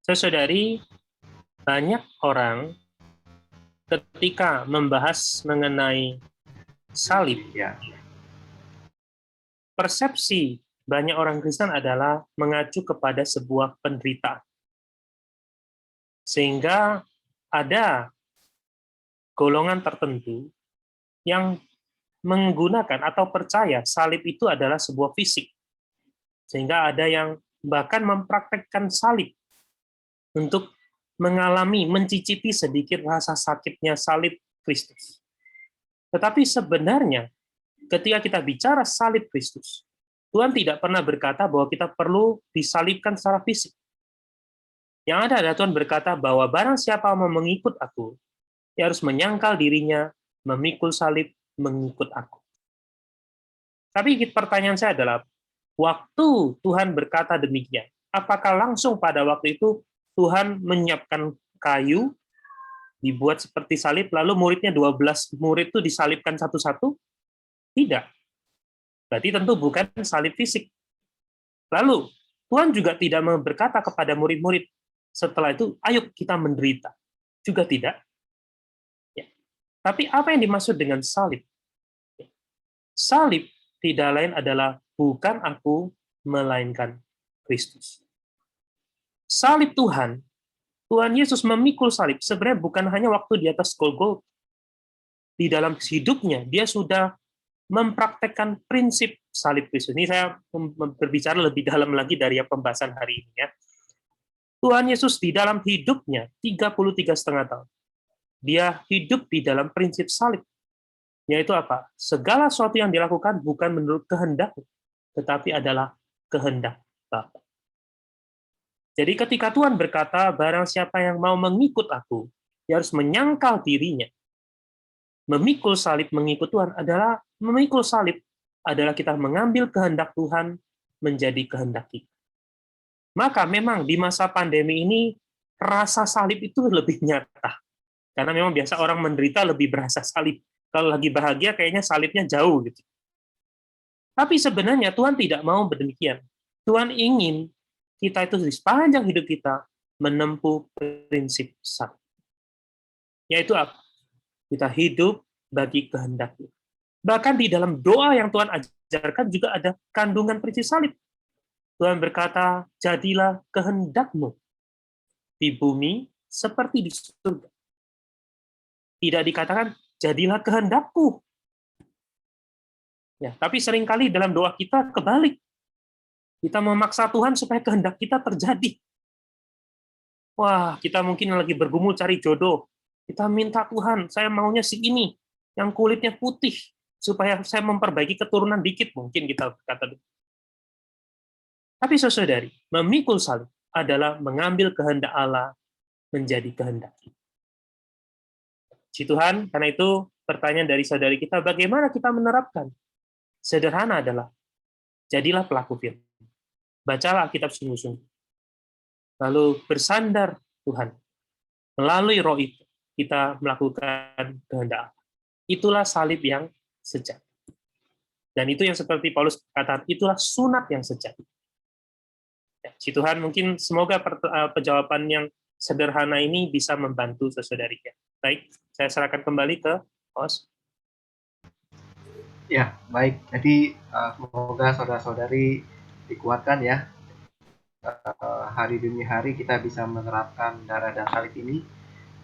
Saudari, banyak orang ketika membahas mengenai salib, Ya, persepsi banyak orang Kristen adalah mengacu kepada sebuah penderitaan. Sehingga ada golongan tertentu yang menggunakan atau percaya salib itu adalah sebuah fisik. Sehingga ada yang bahkan mempraktekkan salib untuk mengalami, mencicipi sedikit rasa sakitnya salib Kristus. Tetapi sebenarnya, ketika kita bicara salib Kristus, Tuhan tidak pernah berkata bahwa kita perlu disalibkan secara fisik. Yang ada adalah Tuhan berkata bahwa barang siapa mau mengikut aku, dia harus menyangkal dirinya, memikul salib, mengikut aku. Tapi pertanyaan saya adalah, waktu Tuhan berkata demikian, apakah langsung pada waktu itu Tuhan menyiapkan kayu, dibuat seperti salib, lalu muridnya 12 murid itu disalibkan satu-satu? Tidak. Berarti tentu bukan salib fisik. Lalu, Tuhan juga tidak berkata kepada murid-murid, setelah itu, ayo kita menderita. Juga tidak. Ya. Tapi apa yang dimaksud dengan salib? Salib tidak lain adalah bukan aku, melainkan Kristus. Salib Tuhan Yesus memikul salib, sebenarnya bukan hanya waktu di atas Golgota. Di dalam hidupnya, dia sudah mempraktekkan prinsip salib Kristus. Ini saya berbicara lebih dalam lagi dari pembahasan hari ini. Ya. Tuhan Yesus di dalam hidupnya, 33,5 tahun, dia hidup di dalam prinsip salib. Yaitu apa? Segala sesuatu yang dilakukan bukan menurut kehendak, tetapi adalah kehendak Bapa. Jadi ketika Tuhan berkata, barang siapa yang mau mengikut aku, dia harus menyangkal dirinya. Memikul salib mengikut Tuhan adalah, memikul salib adalah kita mengambil kehendak Tuhan menjadi kehendak kita. Maka memang di masa pandemi ini, rasa salib itu lebih nyata. Karena memang biasa orang menderita lebih berasa salib. Kalau lagi bahagia, kayaknya salibnya jauh. Gitu. Tapi sebenarnya Tuhan tidak mau demikian. Tuhan ingin kita itu di sepanjang hidup kita menempuh prinsip salib. Yaitu apa? Kita hidup bagi kehendaknya. Bahkan di dalam doa yang Tuhan ajarkan juga ada kandungan prinsip salib. Tuhan berkata, jadilah kehendakmu di bumi seperti di surga. Tidak dikatakan, jadilah kehendakku. Ya, tapi seringkali dalam doa kita kebalik. Kita memaksa Tuhan supaya kehendak kita terjadi. Wah, kita mungkin lagi bergumul cari jodoh. Kita minta Tuhan, saya maunya si ini, yang kulitnya putih, supaya saya memperbaiki keturunan dikit, mungkin kita kata. Tapi saudari, memikul salib adalah mengambil kehendak Allah menjadi kehendak kita. Si Tuhan, karena itu pertanyaan dari saudari kita, bagaimana kita menerapkan? Sederhana adalah, jadilah pelaku firman. Bacalah Alkitab sungguh-sungguh. Lalu bersandar Tuhan. Melalui roh itu, kita melakukan kehendak Allah. Itulah salib yang sejati. Dan itu yang seperti Paulus katakan, itulah sunat yang sejati. Ya, si Tuhan mungkin semoga penjawaban yang sederhana ini bisa membantu saudari. Baik, saya serahkan kembali ke host. Ya, baik. Jadi semoga saudara-saudari dikuatkan ya. Hari demi hari kita bisa menerapkan darah dan salib ini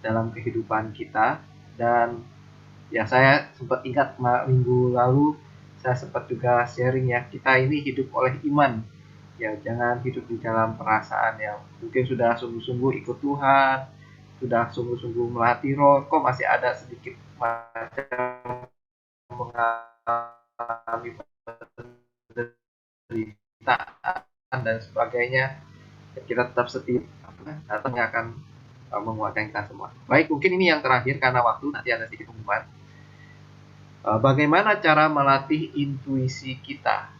dalam kehidupan kita. Dan ya, saya sempat ingat minggu lalu saya sempat juga sharing ya, kita ini hidup oleh iman. Ya, jangan hidup di dalam perasaan yang mungkin sudah sungguh-sungguh ikut Tuhan, sudah sungguh-sungguh melatih roh, kok masih ada sedikit macam mengalami penderitaan dan sebagainya. Kita tetap setia, datang akan menguatkan kita semua. Baik, mungkin ini yang terakhir karena waktu, nanti ada sedikit pengumuman. Bagaimana cara melatih intuisi kita?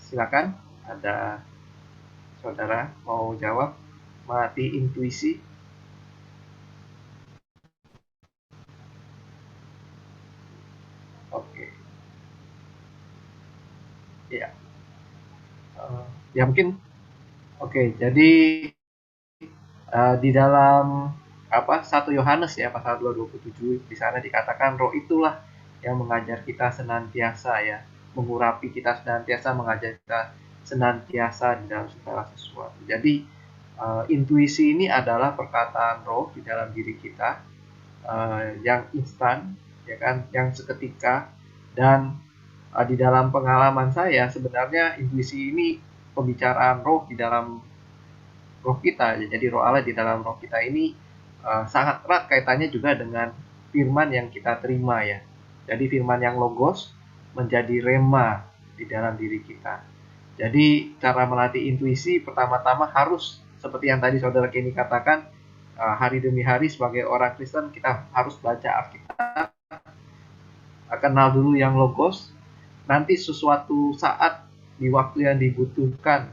Silakan, ada saudara mau jawab, melatih intuisi. Oke. Ya. Ya mungkin. Oke, jadi di dalam 1 Yohanes ya pasal 2:27 di sana dikatakan roh itulah yang mengajar kita senantiasa ya, mengurapi kita senantiasa, mengajar kita senantiasa di dalam segala sesuatu. Jadi intuisi ini adalah perkataan roh di dalam diri kita yang instan ya kan, yang seketika. Dan di dalam pengalaman saya sebenarnya intuisi ini pembicaraan roh di dalam roh kita. Jadi roh Allah di dalam roh kita ini sangat erat kaitannya juga dengan firman yang kita terima ya. Jadi firman yang logos menjadi rema di dalam diri kita. Jadi cara melatih intuisi pertama-tama harus seperti yang tadi saudara Kenny katakan, hari demi hari sebagai orang Kristen kita harus baca Alkitab, kenal dulu yang logos. Nanti sesuatu saat di waktu yang dibutuhkan,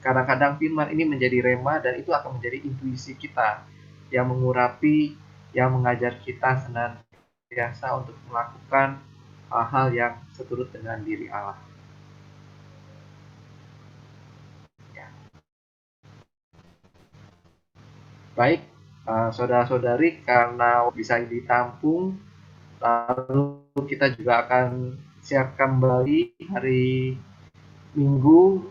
kadang-kadang firman ini menjadi rema dan itu akan menjadi intuisi kita yang mengurapi, yang mengajar kita senantiasa untuk melakukan hal-hal yang seturut dengan diri Allah. Ya. Baik, saudara-saudari, karena bisa ditampung, lalu kita juga akan share kembali hari Minggu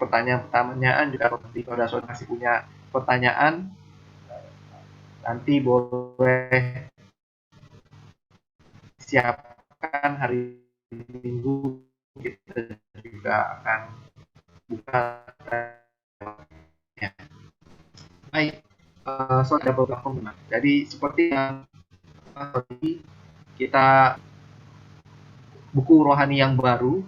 pertanyaan-pertanyaan juga. Kalau saudara-saudara masih punya pertanyaan, nanti boleh siapkan hari Minggu, kita juga akan buka ya. Baik, saudara beberapa pengumuman. Jadi seperti yang tadi, kita buku rohani yang baru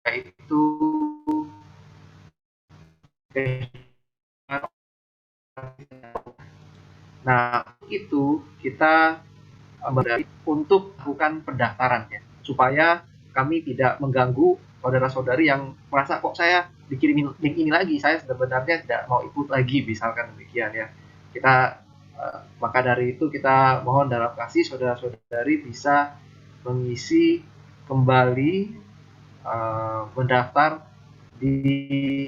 yaitu nah itu kita untuk melakukan pendaftaran ya, supaya kami tidak mengganggu saudara-saudari yang merasa kok saya dikirimin link ini lagi, saya sebenarnya tidak mau ikut lagi, misalkan demikian ya. Kita maka dari itu kita mohon dalam kasih saudara-saudari bisa mengisi kembali mendaftar di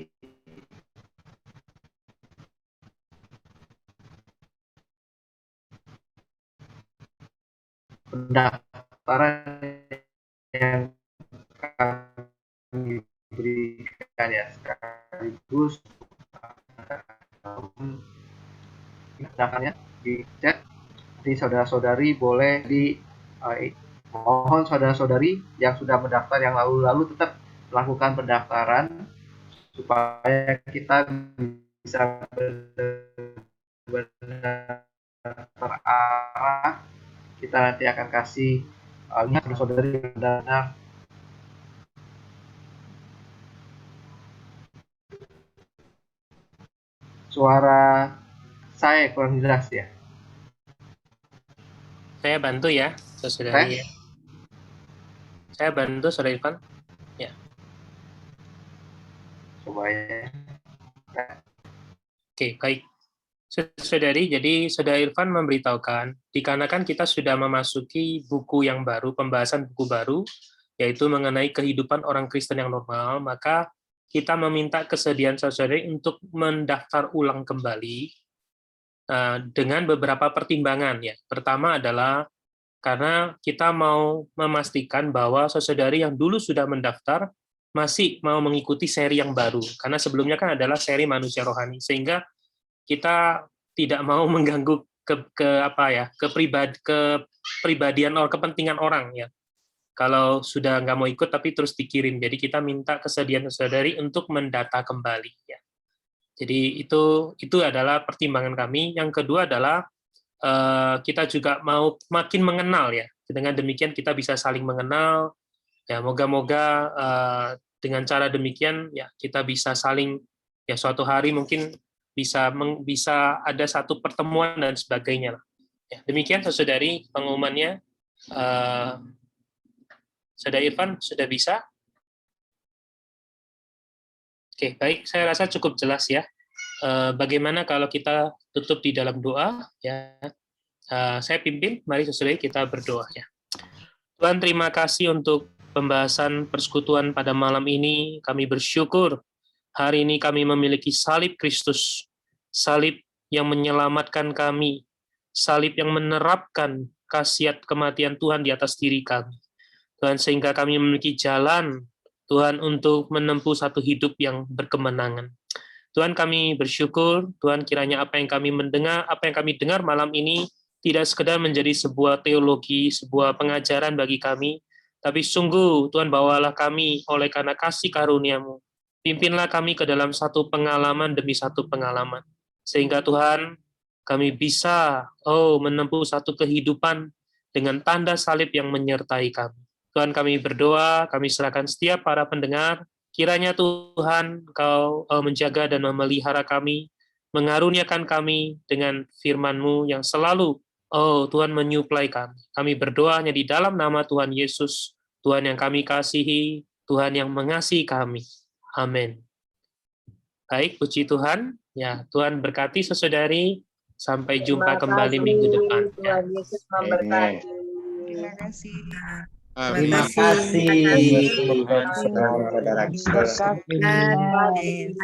pendaftaran yang kami berikan ya, sekaligus pendaftarnya di chat. Jadi saudara-saudari boleh mohon saudara-saudari yang sudah mendaftar yang lalu-lalu tetap melakukan pendaftaran supaya kita bisa benar-benar terarah. Kita nanti akan kasih lihat saudari benar-benar suara saya kurang jelas ya. Saya bantu ya, saudari. Ya. Saya bantu, saudara Irfan. Ya. supaya Oke, baik. Saudari, jadi Saudara Irfan memberitahukan, dikarenakan kita sudah memasuki buku yang baru, pembahasan buku baru, yaitu mengenai kehidupan orang Kristen yang normal, maka kita meminta kesediaan saudari untuk mendaftar ulang kembali dengan beberapa pertimbangan. Ya. Pertama adalah karena kita mau memastikan bahwa saudari yang dulu sudah mendaftar masih mau mengikuti seri yang baru, karena sebelumnya kan adalah seri manusia rohani, sehingga kita tidak mau mengganggu kepribadian atau kepentingan orang ya. Kalau sudah nggak mau ikut tapi terus dikirim, jadi kita minta kesediaan saudari untuk mendata kembali ya. Jadi itu adalah pertimbangan kami. Yang kedua adalah kita juga mau makin mengenal ya. Dengan demikian kita bisa saling mengenal. Ya, moga-moga dengan cara demikian ya kita bisa saling ya suatu hari mungkin bisa ada satu pertemuan dan sebagainya. Ya, demikian saudari pengumumannya. Saudara Irfan sudah bisa? Oke, baik. Saya rasa cukup jelas ya. Bagaimana kalau kita tutup di dalam doa? Ya, saya pimpin. Mari saudari kita berdoa ya. Tuhan, terima kasih untuk pembahasan persekutuan pada malam ini. Kami bersyukur hari ini kami memiliki salib Kristus, salib yang menyelamatkan kami, salib yang menerapkan khasiat kematian Tuhan di atas diri kami. Tuhan, sehingga kami memiliki jalan, Tuhan, untuk menempuh satu hidup yang berkemenangan. Tuhan, kami bersyukur, Tuhan, kiranya apa yang kami dengar malam ini tidak sekedar menjadi sebuah teologi, sebuah pengajaran bagi kami, tapi sungguh, Tuhan, bawalah kami oleh karena kasih karunia-Mu. Pimpinlah kami ke dalam satu pengalaman demi satu pengalaman. Sehingga Tuhan, kami bisa menempuh satu kehidupan dengan tanda salib yang menyertai kami. Tuhan, kami berdoa, kami serahkan setiap para pendengar. Kiranya Tuhan, Engkau menjaga dan memelihara kami, mengaruniakan kami dengan firman-Mu yang selalu, Tuhan, menyuplai kami. Kami berdoa hanya di dalam nama Tuhan Yesus, Tuhan yang kami kasihi, Tuhan yang mengasihi kami. Amin. Baik, puji Tuhan. Ya, Tuhan berkati saudari. Sampai jumpa kembali minggu depan. Tuhan Yesus memberkati. Terima kasih. Terima kasih. Terima kasih.